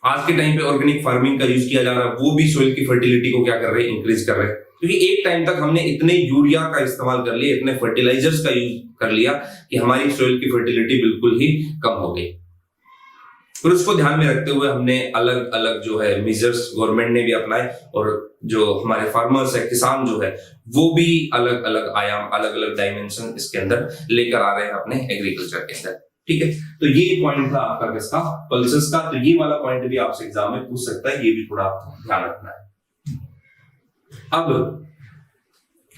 आज के टाइम पे ऑर्गेनिक फार्मिंग का यूज किया जा रहा है, वो भी सॉइल की फर्टिलिटी को क्या कर रहे हैं? इंक्रीज कर रहे हैं। क्योंकि एक टाइम तक हमने इतने यूरिया का इस्तेमाल कर लिया, इतने फर्टिलाइजर्स का यूज कर लिया कि हमारी सॉइल की फर्टिलिटी बिल्कुल ही कम हो गई। और उसको ध्यान में रखते हुए हमने अलग अलग जो है मेजर्स गवर्नमेंट ने भी अपनाए, और जो हमारे फार्मर्स है, किसान जो है, वो भी अलग अलग आयाम, अलग अलग डायमेंशन इसके अंदर लेकर आ रहे हैं अपने एग्रीकल्चर के अंदर। ठीक है, तो ये पॉइंट था आपका किसका? पल्सेस का। तो ये वाला पॉइंट भी आपसे एग्जाम में पूछ सकता है, ये भी थोड़ा आपको ध्यान रखना है। अब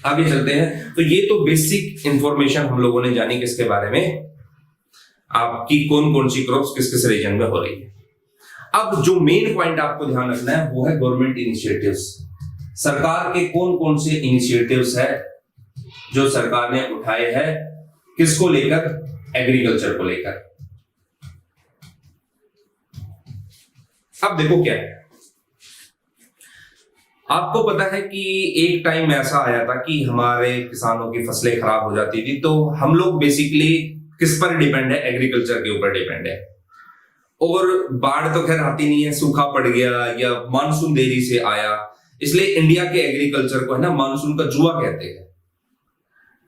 आगे चलते हैं। तो ये तो बेसिक इंफॉर्मेशन हम लोगों ने जानी किसके बारे में, आपकी कौन कौन सी क्रॉप्स किस किस रीजन में हो रही है। अब जो मेन पॉइंट आपको ध्यान रखना है वो है गवर्नमेंट इनिशिएटिव्स। सरकार के कौन कौन से इनिशिएटिव्स है जो सरकार ने उठाए हैं, किसको लेकर? एग्रीकल्चर को लेकर। अब देखो क्या है, आपको पता है कि एक टाइम ऐसा आया था कि हमारे किसानों की फसलें खराब हो जाती थी, तो हम लोग बेसिकली किस पर डिपेंड है? एग्रीकल्चर के ऊपर डिपेंड है। और बाढ़ तो खैर आती नहीं है, सूखा पड़ गया या मानसून देरी से आया, इसलिए इंडिया के एग्रीकल्चर को है ना मानसून का जुआ कहते हैं।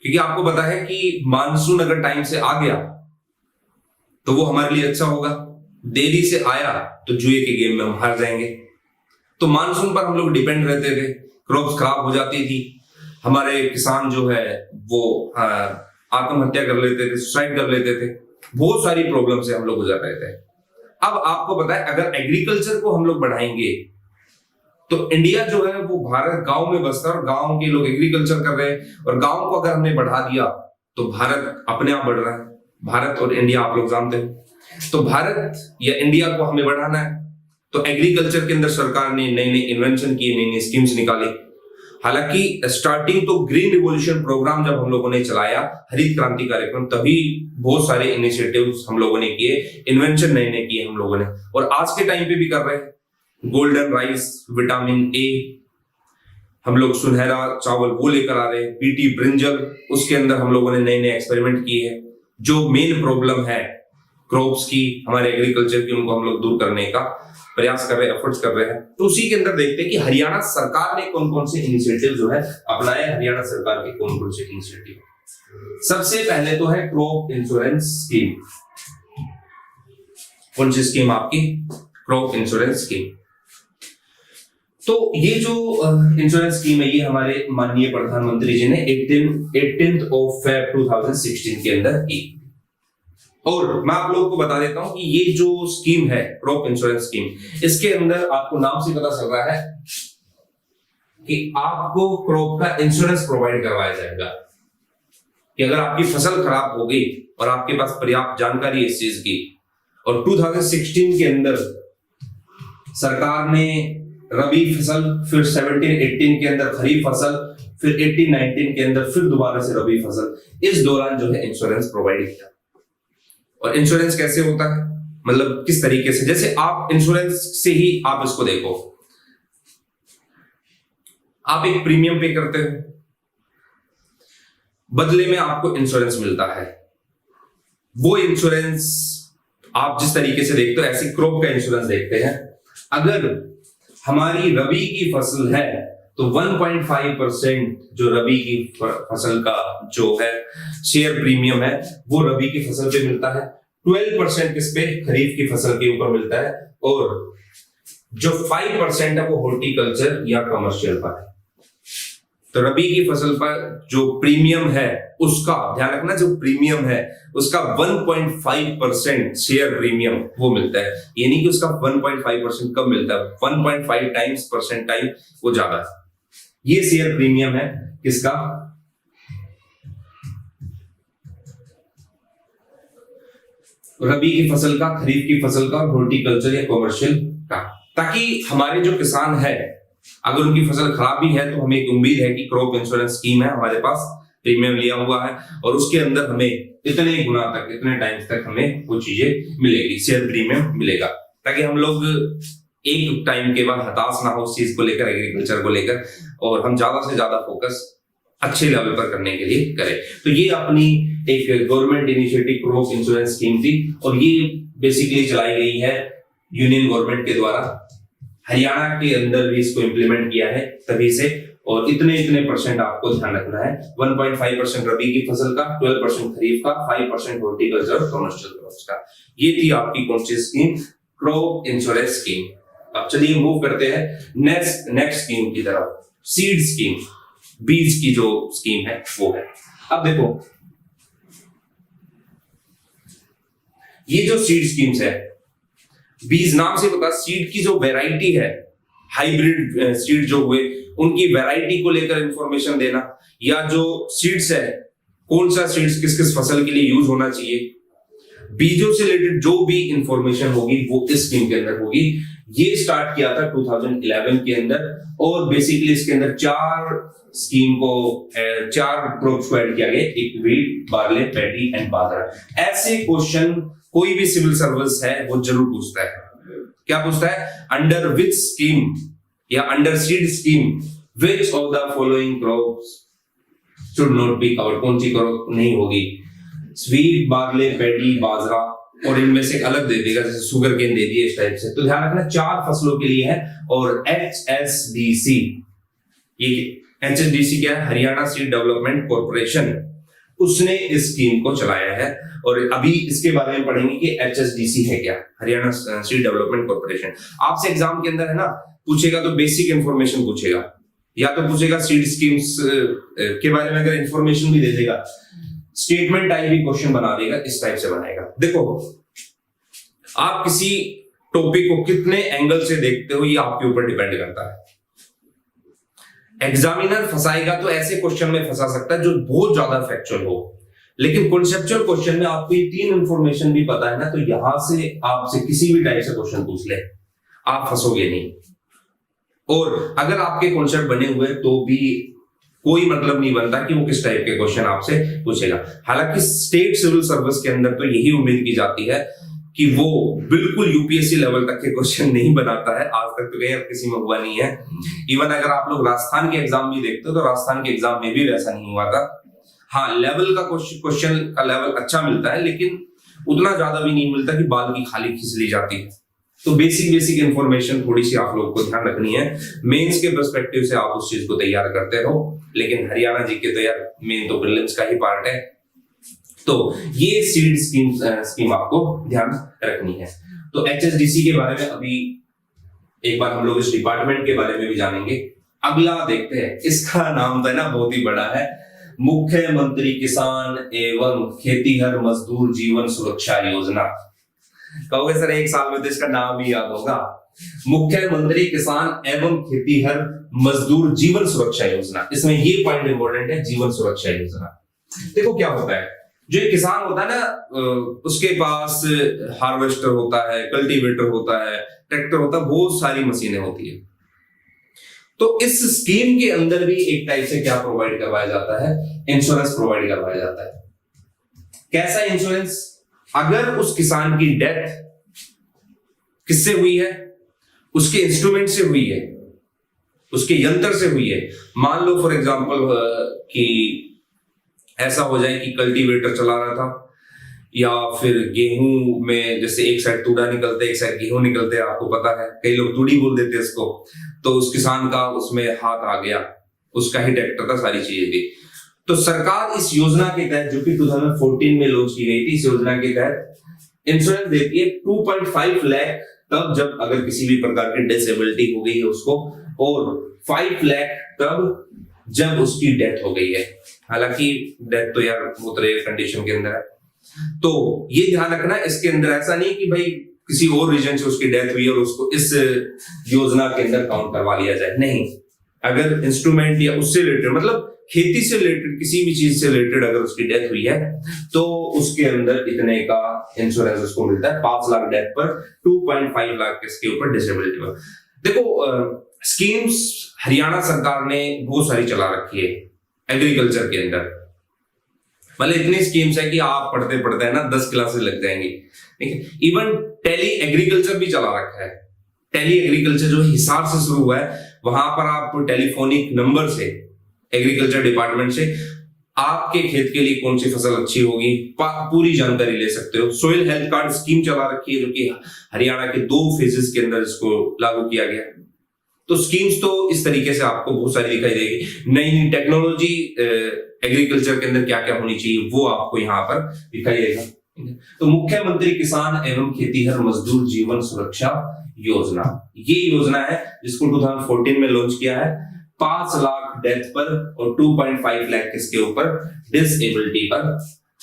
क्योंकि आपको पता है कि मानसून अगर टाइम से आ गया तो वो हमारे लिए अच्छा होगा, देरी से आया तो जुए के गेम में हम हार जाएंगे। तो मानसून पर हम लोग डिपेंड रहते थे, क्रॉप्स खराब हो जाती थी, हमारे किसान जो है वो आत्महत्या कर लेते थे, सुसाइड कर लेते थे, बहुत सारी प्रॉब्लम से हम लोग गुजर रहे थे। अब आपको पता है अगर एग्रीकल्चर को हम लोग बढ़ाएंगे तो इंडिया जो है वो भारत गांव में बसता है और गांव के लोग एग्रीकल्चर कर रहे हैं, और गांव को अगर हमने बढ़ा दिया तो भारत अपने आप बढ़ रहा है। भारत और इंडिया आप लोग जानते हैं। तो भारत या इंडिया को हमें बढ़ाना है, तो एग्रीकल्चर के अंदर सरकार ने नई नई इन्वेंशन किए, नई नई स्कीम्स निकाली। हालांकि स्टार्टिंग तो ग्रीन रिवॉल्यूशन प्रोग्राम जब हम लोगों ने चलाया, हरित क्रांति कार्यक्रम, तभी बहुत सारे इनिशिएटिव्स हम लोगों ने किए, इन्वेंशन नए नए किए हम लोगों ने, और आज के टाइम पे भी कर रहे हैं। गोल्डन राइस, विटामिन ए, हम लोग सुनहरा चावल वो लेकर आ रहे हैं, पीटी ब्रिंजल, उसके अंदर हम लोगों ने नए नए एक्सपेरिमेंट किए हैं। जो मेन प्रॉब्लम है क्रॉप्स की, हमारे एग्रीकल्चर की, उनको हम लोग दूर करने का प्रयास कर रहे हैं, एफर्ट्स कर रहे हैं। तो उसी के अंदर देखते हैं कि हरियाणा सरकार ने कौन कौन से इनिशिएटिव जो है अपनाए। हरियाणा सरकार के कौन कौन से इनिशिएटिव? सबसे पहले तो है क्रॉप इंश्योरेंस स्कीम। कौन सी स्कीम? आपकी क्रॉप इंश्योरेंस स्कीम। तो ये जो इंश्योरेंस स्कीम है ये हमारे माननीय प्रधानमंत्री जी ने 18 Feb 2016 के अंदर की। और मैं आप लोगों को बता देता हूं कि ये जो स्कीम है क्रॉप इंश्योरेंस स्कीम, इसके अंदर आपको नाम से पता चल रहा है कि आपको क्रॉप का इंश्योरेंस प्रोवाइड करवाया जाएगा कि अगर आपकी फसल खराब हो गई और आपके पास पर्याप्त जानकारी है इस चीज की, और 2016 के अंदर सरकार ने रबी फसल, फिर 17-18 के अंदर खरीफ फसल, फिर 18-19 के अंदर फिर दोबारा से रबी फसल, इस दौरान जो है इंश्योरेंस प्रोवाइड किया। और इंश्योरेंस कैसे होता है, मतलब किस तरीके से, जैसे आप इंश्योरेंस से ही आप इसको देखो, आप एक प्रीमियम पे करते हो, बदले में आपको इंश्योरेंस मिलता है। वो इंश्योरेंस आप जिस तरीके से देखते हो ऐसे क्रॉप का इंश्योरेंस देखते हैं। अगर हमारी रबी की फसल है तो 1.5% जो रबी की फसल का जो है शेयर प्रीमियम है वो रबी की फसल पे मिलता है, 12% किस पे, खरीफ की फसल के ऊपर मिलता है, और जो 5% है वो हॉर्टिकल्चर या कमर्शियल पर है। तो रबी की फसल पर जो प्रीमियम है उसका ध्यान रखना, जो प्रीमियम है उसका 1.5% शेयर प्रीमियम वो मिलता है। ये नहीं कि उसका 1.5% कम मिलता है, 1.5 टाइम्स परसेंटाइल वो ज्यादा है। ये शेयर प्रीमियम है किसका, रबी की फसल का, खरीफ की फसल का, हॉर्टिकल्चर या कमर्शियल का, ताकि हमारे जो किसान है अगर उनकी फसल खराब भी है तो हमें एक उम्मीद है कि क्रॉप इंश्योरेंस स्कीम है, हमारे पास प्रीमियम लिया हुआ है और उसके अंदर हमें इतने गुना तक, इतने टाइम्स तक हमें वो चीजें मिलेगी, शेयर प्रीमियम मिलेगा, ताकि हम लोग एक टाइम के बाद हताश ना हो उस चीज को लेकर, एग्रीकल्चर को लेकर, और हम ज्यादा से ज्यादा फोकस अच्छे लेवल पर करने के लिए करें। तो ये अपनी एक government initiative crop insurance scheme थी और ये बेसिकली चलाई गई है यूनियन गवर्नमेंट के द्वारा। हरियाणा के अंदर भी इसको इम्प्लीमेंट किया है तभी से, और इतने परसेंट आपको ध्यान रखना है, 1.5% रबी की फसल का, 12% खरीफ का, 5% हॉर्टिकल्चर और कमर्शियल क्रॉप्स का। ये थी आपकी कौन सी स्कीम, क्रॉप इंश्योरेंस स्कीम। अब चलिए मूव करते हैं नेक्स्ट स्कीम की तरफ, सीड स्कीम, बीज की जो स्कीम है वो है। अब देखो ये जो सीड स्कीम्स है, बीज नाम से पता, सीड की जो वैरायटी है, हाइब्रिड सीड जो हुए उनकी वैरायटी को लेकर इंफॉर्मेशन देना, या जो सीड्स है कौन सा सीड्स किस किस फसल के लिए यूज होना चाहिए, बीजों से रिलेटेड जो भी इंफॉर्मेशन होगी वो इस स्कीम के अंदर होगी। ये स्टार्ट किया था 2011 के अंदर, और बेसिकली इसके अंदर चार क्रॉप्स को ऐड किया गया, एक व्हीट, बार्ले, पैडी एंड बाजरा। ऐसे क्वेश्चन कोई भी सिविल सर्विस है वो जरूर पूछता है। क्या पूछता है, अंडर विच स्कीम या under seed scheme which of the following crops should not be covered, कौन सी क्रॉप नहीं होगी, स्वीट, बार्ले, पैडी, बाजरा, और इनमें से अलग दे देगा, जैसे शुगर केन दे दिए इस टाइप से। तो ध्यान रखना 4 फसलों के लिए है। और HSDC, ये HSDC क्या है, हरियाणा सीड डेवलपमेंट कॉर्पोरेशन, उसने इस स्कीम को चलाया है। और अभी इसके बारे में पढ़ेंगे कि HSDC है क्या, हरियाणा सीड डेवलपमेंट कॉर्पोरेशन। आपसे एग्जाम के अंदर है ना पूछेगा तो बेसिक इंफॉर्मेशन पूछेगा, या तो पूछेगा सीड स्कीम्स के बारे में, अगर इंफॉर्मेशन भी दे देगा, स्टेटमेंट टाइप भी क्वेश्चन बना देगा, इस टाइप से बनाएगा। देखो आप किसी टॉपिक को कितने एंगल से देखते हो ये आपके ऊपर डिपेंड करता है। एग्जामिनर फंसाएगा तो ऐसे क्वेश्चन में फंसा सकता है जो बहुत ज्यादा फैक्चुअल हो, लेकिन कॉन्सेप्चुअल क्वेश्चन में आपको ये 3 इंफॉर्मेशन भी पता है ना, तो यहां से आपसे किसी भी टाइप से क्वेश्चन पूछ ले आप फंसोगे नहीं। और अगर आपके कॉन्सेप्ट बने हुए तो भी कोई मतलब नहीं बनता कि वो किस टाइप के क्वेश्चन आपसे पूछेगा। हालांकि स्टेट सिविल सर्विस के अंदर तो यही उम्मीद की जाती है कि वो बिल्कुल यूपीएससी लेवल तक के क्वेश्चन नहीं बनाता है, आज तक तो कहीं किसी में हुआ नहीं है। इवन अगर आप लोग राजस्थान के एग्जाम भी देखते हो तो राजस्थान के एग्जाम में भी वैसा नहीं हुआ था। हाँ, लेवल का क्वेश्चन का लेवल अच्छा मिलता है, लेकिन उतना ज्यादा भी नहीं मिलता कि बाल की खाली खींच ली जाती है। तो बेसिक इंफॉर्मेशन थोड़ी सी आप लोगों को ध्यान रखनी है। मेंस के पर्सपेक्टिव से आप उस चीज को तैयार करते रहो, लेकिन हरियाणा जी के तो यार मेन तो प्रीलिम्स का ही पार्ट है। तो ये सीड स्कीम आपको ध्यान रखनी है। तो HSDC के बारे में अभी एक बार हम लोग इस डिपार्टमेंट के बारे में भी जानेंगे। अगला देखते हैं, इसका नाम तो है ना बहुत ही बड़ा है, मुख्यमंत्री किसान एवं खेतीहर मजदूर जीवन सुरक्षा योजना। कहोगे सर एक साल में तो इसका नाम ही याद होगा, मुख्यमंत्री किसान एवं खेतीहर मजदूर जीवन सुरक्षा योजना। इसमें ये पॉइंट इंपॉर्टेंट है, जीवन सुरक्षा योजना। देखो क्या होता है, जो एक किसान होता है ना, उसके पास हार्वेस्टर होता है, कल्टीवेटर होता है, ट्रैक्टर होता है, बहुत सारी मशीनें होती है। तो इस स्कीम के अंदर भी एक टाइप से क्या प्रोवाइड करवाया जाता है, इंश्योरेंस प्रोवाइड करवाया जाता है। कैसा इंश्योरेंस? अगर उस किसान की डेथ किससे हुई है, उसके इंस्ट्रूमेंट से हुई है, उसके यंत्र से हुई है। मान लो फॉर एग्जांपल कि ऐसा हो जाए कि कल्टीवेटर चला रहा था, या फिर गेहूं में जैसे एक साइड तूड़ा निकलते एक साइड गेहूं निकलते, आपको पता है, कई लोग तूड़ी बोल देते हैं इसको। तो उस किसान का उसमें हाथ आ गया, उसका ही ट्रैक्टर था, सारी चीजें थी। तो सरकार इस योजना के तहत, जो कि 2014 में लॉन्च की गई थी, इस योजना के तहत इंश्योरेंस देती है 2.5 लाख तब जब अगर किसी भी प्रकार की डिसेबिलिटी हो गई है उसको, और 5 लाख तब जब उसकी डेथ हो गई है। हालांकि डेथ तो यार बहुत रेयर कंडीशन के अंदर है। तो ये ध्यान रखना, इसके अंदर ऐसा नहीं कि भाई किसी और रीजन से उसकी डेथ हुई और उसको इस योजना के अंदर काउंट करवा लिया जाए। नहीं, अगर इंस्ट्रूमेंट या उससे रिलेटेड, मतलब खेती से रिलेटेड किसी भी चीज से रिलेटेड अगर उसकी डेथ हुई है तो उसके अंदर इतने का इंश्योरेंस उसको मिलता है। 5 लाख डेथ पर, 2.5 लाख इसके ऊपर डिसेबिलिटी पर। देखो स्कीम्स हरियाणा सरकार ने बहुत सारी चला रखी है एग्रीकल्चर के अंदर। मतलब इतनी स्कीम्स है कि आप पढ़ते पढ़ते है ना 10 क्लासेस लग जाएंगी। ठीक है, इवन टेली एग्रीकल्चर भी चला रखा है। टेली एग्रीकल्चर जो हिसार से शुरू हुआ है, वहां पर आप टेलीफोनिक नंबर से एग्रीकल्चर डिपार्टमेंट से आपके खेत के लिए कौन सी फसल अच्छी होगी पूरी जानकारी ले सकते हो। सोइल हेल्थ कार्ड स्कीम चला रखी है, जो कि हरियाणा के 2 फेजेस के अंदर इसको लागू किया गया। तो स्कीम्स तो इस तरीके से आपको बहुत सारी दिखाई देगी। नई नई टेक्नोलॉजी एग्रीकल्चर के अंदर क्या क्या होनी चाहिए वो आपको यहाँ पर दिखाई देगा। तो मुख्यमंत्री किसान एवं खेतीहर मजदूर जीवन सुरक्षा योजना, ये योजना है जिसको 2014 में लॉन्च किया है। 5 लाख डेथ पर और 2.5 लाख किसके ऊपर, डिसेबिलिटी पर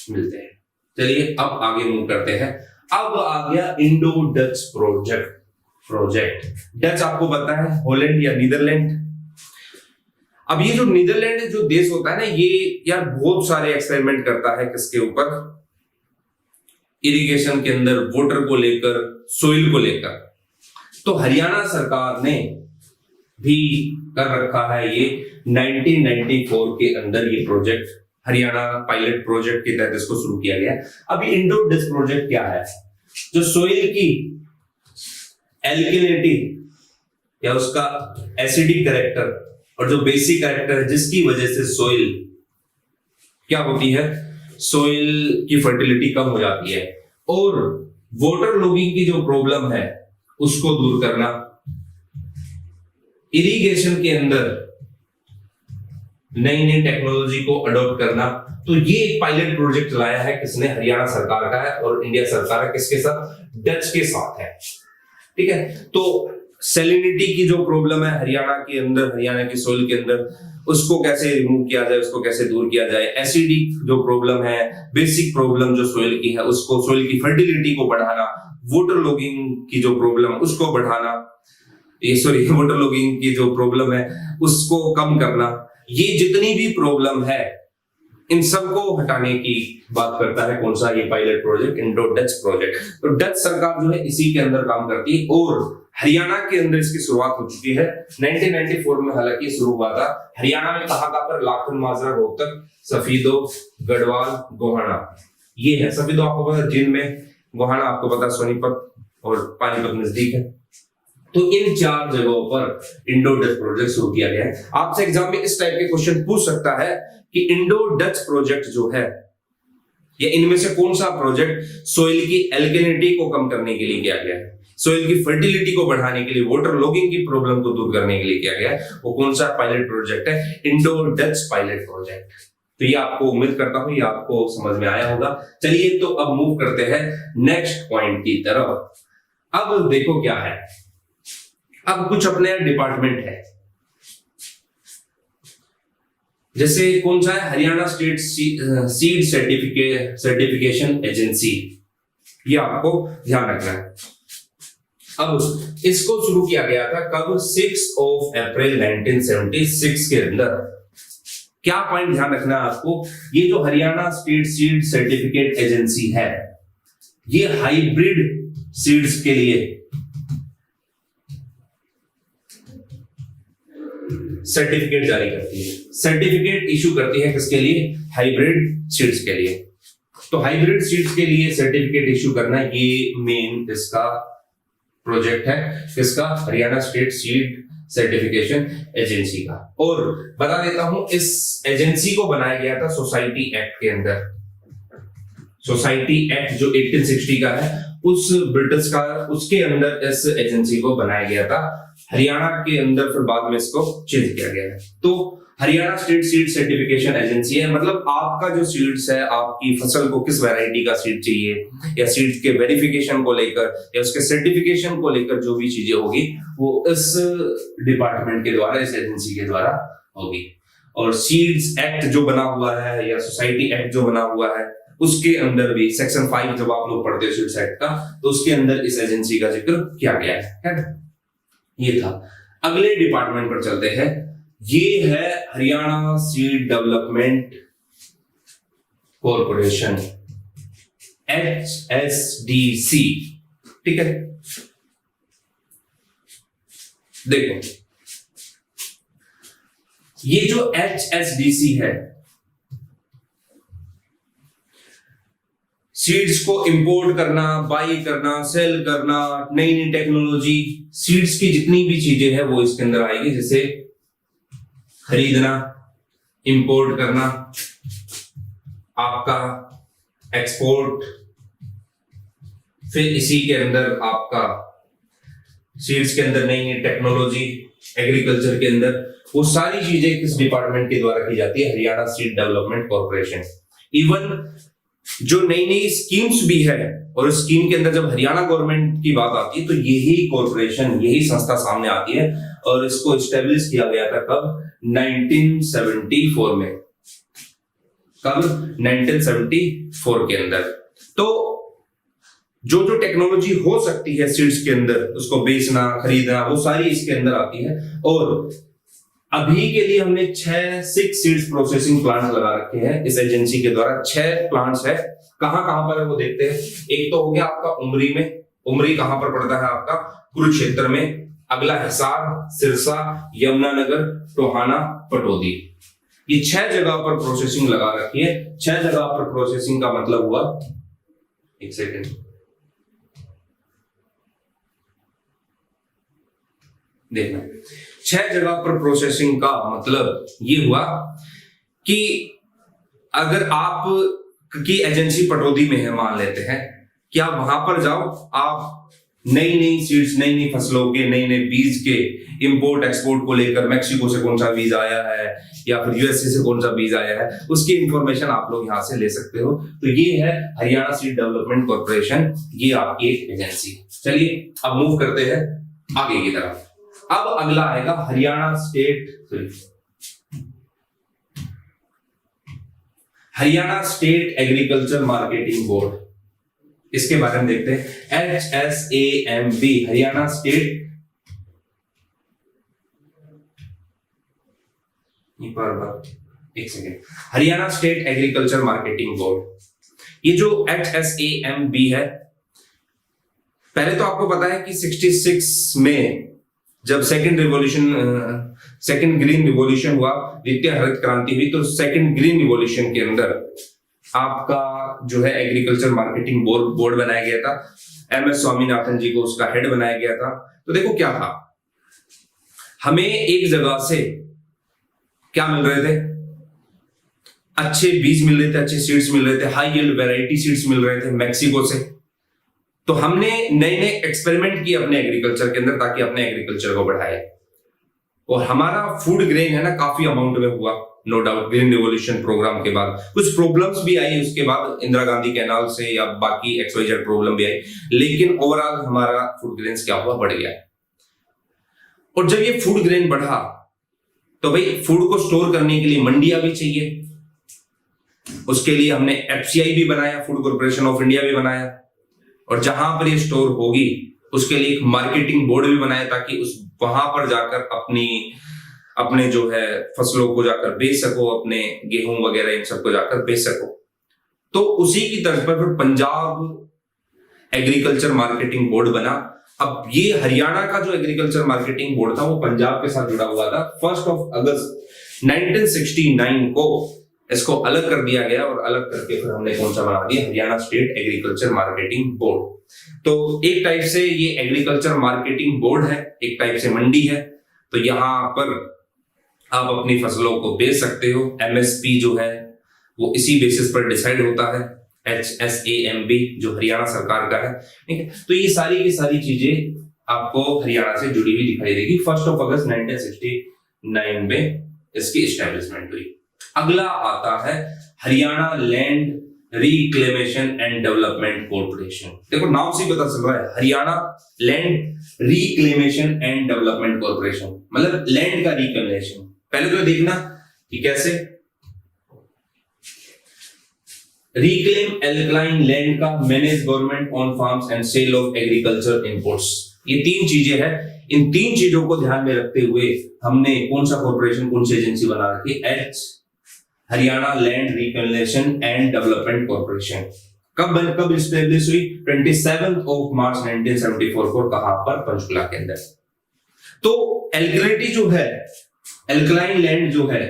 मिलते हैं। चलिए अब आगे मूव करते हैं। अब आ गया इंडो डच प्रोजेक्ट। डच आपको पता है हॉलैंड या नीदरलैंड। अब ये जो नीदरलैंड जो देश होता है ना, ये यार बहुत सारे एक्सपेरिमेंट करता है किसके ऊपर, इरिगेशन के अंदर, वाटर को लेकर, सोइल को लेकर। तो हरियाणा सरकार ने भी कर रखा है ये 1994 के अंदर ये प्रोजेक्ट, हरियाणा पायलट प्रोजेक्ट के तहत इसको शुरू किया गया। अभी इंडो डच प्रोजेक्ट क्या है, जो सोइल की एल्किनिटी या उसका एसिडिक कैरेक्टर और जो बेसिक कैरेक्टर है, जिसकी वजह से सोइल क्या होती है, सोइल की फर्टिलिटी कम हो जाती है, और वाटर लॉगिंग की जो प्रॉब्लम है उसको दूर करना, इरिगेशन के अंदर नई नई टेक्नोलॉजी को अडॉप्ट करना। तो ये एक पायलट प्रोजेक्ट चलाया है किसने, हरियाणा सरकार का है, और इंडिया सरकार है किसके साथ, डच के साथ है। ठीक है, तो सैलिनिटी की जो प्रॉब्लम है हरियाणा के अंदर, हरियाणा की सोइल के अंदर, उसको कैसे रिमूव किया जाए, उसको कैसे दूर किया जाए। एसिडिक जो प्रॉब्लम है, बेसिक प्रॉब्लम जो सोइल की है, उसको, सोइल की फर्टिलिटी को बढ़ाना, वाटर लॉगिंग की जो प्रॉब्लम है उसको बढ़ाना, वाटर लॉगिंग की जो प्रॉब्लम है उसको कम करना। ये जितनी भी प्रॉब्लम है इन सबको हटाने की बात करता है कौन सा, ये pilot project, Indo Dutch project. तो डच सरकार जो है इसी के अंदर काम करती है, और हरियाणा के अंदर इसकी शुरुआत हो चुकी है 1994 में। हालांकि शुरू हुआ था हरियाणा में, कहां पर, लाखन, माजरा, रोहतक, सफीदो, गढ़वाल, गोहाना। ये है सफीदो आपको पता है जिन में, गोहाना आपको पता सोनीपत और पानीपत नजदीक है। तो इन 4 जगहों पर इंडो डच प्रोजेक्ट शुरू किया गया है। आपसे एग्जाम में इस टाइप के क्वेश्चन पूछ सकता है कि इंडो डच प्रोजेक्ट जो है, या इनमें से कौन सा प्रोजेक्ट सोइल की एल्किनिटी को कम करने के लिए किया गया है, सोइल की फर्टिलिटी को बढ़ाने के लिए, वाटर लॉगिंग की प्रॉब्लम को दूर करने के लिए किया गया है, वो कौन सा पायलट प्रोजेक्ट है, इंडो डच पायलट प्रोजेक्ट। तो ये आपको, उम्मीद करता हूं ये आपको समझ में आया होगा। चलिए तो अब मूव करते हैं नेक्स्ट पॉइंट की तरफ। अब देखो क्या है, अब कुछ अपने डिपार्टमेंट है, जैसे कौन सा है, Haryana state seed certification agency, ये आपको ध्यान रखना है। अब इसको शुरू किया गया था कब, 6 अप्रैल 1976 के अंदर। क्या पॉइंट ध्यान रखना है आपको, ये जो Haryana state seed certificate agency है, ये हाइब्रिड सीड्स के लिए सर्टिफिकेट जारी करती है, सर्टिफिकेट इशू करती है किसके लिए, हाइब्रिड सीड्स के लिए। तो हाइब्रिड सीड्स के लिए सर्टिफिकेट इशू करना, ये मेन इसका प्रोजेक्ट है, किसका, Haryana state seed certification agency का। और बता देता हूं, इस एजेंसी को बनाया गया था सोसाइटी एक्ट के अंदर। सोसाइटी एक्ट जो 1860 का है, उस ब्रिटिश का, उसके अंदर इस एजेंसी को बनाया गया था। हरियाणा के अंदर फिर बाद में इसको चेंज किया गया है। तो Haryana state seed certification agency है, मतलब आपका जो सीड्स है, आपकी फसल को किस वैरायटी का सीड चाहिए, या सीड के वेरिफिकेशन को लेकर या उसके सर्टिफिकेशन को लेकर जो भी चीजें होगी, वो इस डिपार्टमेंट के द्वारा, इस एजेंसी के द्वारा होगी। और सीड्स एक्ट जो बना हुआ है या सोसाइटी एक्ट जो बना हुआ है, उसके अंदर भी सेक्शन 5 जब आप लोग पढ़ते हो सीड्स एक्ट का, तो उसके अंदर इस एजेंसी का जिक्र किया गया है। ये था। अगले डिपार्टमेंट पर चलते हैं, ये है Haryana seed development corporation, HSDC। ठीक है, देखो ये जो HSDC है, सीड्स को इंपोर्ट करना, बाई करना, सेल करना, नई नई टेक्नोलॉजी, सीड्स की जितनी भी चीजें हैं वो इसके अंदर आएगी। जैसे खरीदना, इंपोर्ट करना, आपका एक्सपोर्ट, फिर इसी के अंदर आपका सीड्स के अंदर नई नई टेक्नोलॉजी, एग्रीकल्चर के अंदर, वो सारी चीजें किस डिपार्टमेंट के द्वारा की जाती है, Haryana seed development corporation. Even जो नई नई स्कीम्स भी है, और स्कीम के अंदर जब हरियाणा गवर्नमेंट की बात आती है, तो यही कॉर्पोरेशन, यही संस्था सामने आती है। और इसको एस्टेब्लिश किया गया था कब, 1974 में। कब, 1974 के अंदर। तो जो जो टेक्नोलॉजी हो सकती है सीड्स के अंदर, उसको बेचना, खरीदना, वो सारी इसके अंदर आती है। और अभी के लिए हमने 6 सीड्स प्रोसेसिंग प्लांट लगा रखे हैं इस एजेंसी के द्वारा। 6 प्लांट्स है। कहां कहां पर है वो देखते हैं। एक तो हो गया आपका उमरी में, उमरी कहां पर पड़ता है आपका, कुरुक्षेत्र में। अगला हिसार, सिरसा, यमुनानगर, टोहाना, पटौदी। ये 6 जगह पर प्रोसेसिंग लगा रखी है। 6 जगह पर प्रोसेसिंग का मतलब हुआ, एक सेकेंड देखना, 6 जगह पर प्रोसेसिंग का मतलब ये हुआ कि अगर आप की एजेंसी पटौदी में है, मान लेते हैं कि आप वहां पर जाओ, आप नई नई सीड्स, नई नई फसलों के, नई नई बीज के इंपोर्ट एक्सपोर्ट को लेकर, मैक्सिको से कौन सा बीज आया है या फिर यूएसए से कौन सा बीज आया है, उसकी इंफॉर्मेशन आप लोग यहां से ले सकते हो। तो ये है हरियाणा सीड डेवलपमेंट कॉर्पोरेशन, ये आपकी एक एजेंसी। चलिए अब मूव करते हैं आगे की तरफ। अब अगला आएगा Haryana state agriculture marketing board. इसके बारे में देखते हैं। HSAMB, हरियाणा स्टेट, एक second, Haryana state agriculture marketing board. ये जो HSAMB है, पहले तो आपको पता है कि 66 में जब सेकंड ग्रीन रिवॉल्यूशन हुआ, द्वितीय हरित क्रांति हुई, तो सेकंड ग्रीन रिवॉल्यूशन के अंदर आपका जो है एग्रीकल्चर मार्केटिंग बोर्ड बनाया गया था। MS स्वामीनाथन जी को उसका हेड बनाया गया था। तो देखो क्या था, हमें एक जगह से क्या मिल रहे थे, अच्छे बीज मिल रहे थे, अच्छे सीड्स मिल रहे थे, हाई यील्ड वैरायटी सीड्स मिल रहे थे मैक्सिको से। तो हमने नए नए एक्सपेरिमेंट किए अपने एग्रीकल्चर के अंदर, ताकि अपने एग्रीकल्चर को बढ़ाए। और हमारा फूड ग्रेन है ना, काफी अमाउंट में हुआ, no doubt. Green revolution program के बाद कुछ प्रॉब्लम्स भी आई, उसके बाद इंदिरा गांधी कैनाल से या बाकी XYZ प्रॉब्लम भी आई, लेकिन ओवरऑल हमारा फूड ग्रेन क्या हुआ, बढ़ गया। और जब ये फूड ग्रेन बढ़ा, तो भाई फूड को स्टोर करने के लिए मंडियां भी चाहिए, उसके लिए हमने एफसीआई भी बनाया, फूड कॉर्पोरेशन ऑफ इंडिया भी बनाया, और जहां पर ये स्टोर होगी उसके लिए एक मार्केटिंग बोर्ड भी बनाया ताकि उस वहां पर जाकर अपने जो है फसलों को जाकर बेच सको, अपने गेहूं वगैरह इन सबको जाकर बेच सको। तो उसी की तर्ज पर फिर पंजाब एग्रीकल्चर मार्केटिंग बोर्ड बना। अब ये हरियाणा का जो एग्रीकल्चर मार्केटिंग बोर्ड था वो पंजाब के साथ जुड़ा हुआ था। 1 अगस्त 1969 को इसको अलग कर दिया गया और अलग करके फिर हमने कौन सा बना दिया, Haryana state agriculture marketing board. तो एक टाइप से ये एग्रीकल्चर मार्केटिंग बोर्ड है, एक टाइप से मंडी है। तो यहां पर आप अपनी फसलों को बेच सकते हो। एमएसपी जो है वो इसी बेसिस पर डिसाइड होता है, HSAMB जो हरियाणा सरकार का है, ठीक है। तो ये सारी की सारी चीजें आपको हरियाणा से जुड़ी हुई दिखाई देगी। 1 अगस्त 1969 में इसकी एस्टेब्लिशमेंट हुई। अगला आता है Haryana land reclamation and development corporation. देखो नाम से ही पता चल रहा है, Haryana land reclamation and development corporation, मतलब लैंड का रिक्लेमेशन। पहले तो देखना कि कैसे रिक्लेम एल्कलाइन लैंड का manage government on farms and sale of agriculture imports. ये 3 चीजें हैं। इन 3 चीजों को ध्यान में रखते हुए हमने कौन सा कॉर्पोरेशन, कौन सी एजेंसी बना रखी, Haryana land reclamation and development corporation. कब एस्टेब्लिश हुई? 27 मार्च 1974 को। कहां पर? पंचकुला के अंदर। तो एल्कलिटी जो है, एल्कलाइन लैंड जो है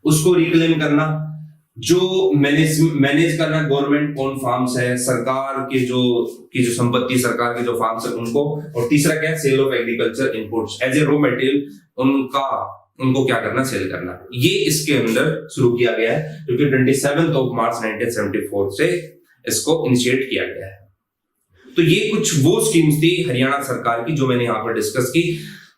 उसको रिक्लेम करना, जो मैनेज करना गवर्नमेंट ओन फार्म्स है, सरकार के जो संपत्ति, सरकार के जो फार्म्स है उनको, और तीसरा क्या है, sale of agriculture imports as a raw material, उनको क्या करना, सेल करना। ये इसके अंदर शुरू किया गया है, क्योंकि 27 मार्च 1974 से इसको इनिशिएट किया गया है। तो ये कुछ वो स्कीम्स थी हरियाणा सरकार की जो मैंने यहाँ पर डिस्कस की।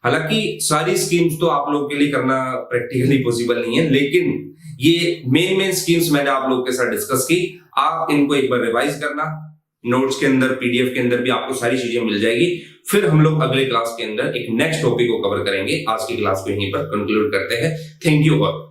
हालांकि सारी स्कीम्स तो आप लोगों के लिए करना प्रैक्टिकली पॉसिबल नहीं है, लेकिन ये मेन स्कीम्स मैंने आप लोगों के साथ डिस्कस की। आप इनको एक बार रिवाइज करना, नोट्स के अंदर, पीडीएफ के अंदर भी आपको सारी चीजें मिल जाएगी। फिर हम लोग अगले क्लास के अंदर एक नेक्स्ट टॉपिक को कवर करेंगे। आज की क्लास को यहीं पर कंक्लूड करते हैं। Thank you all.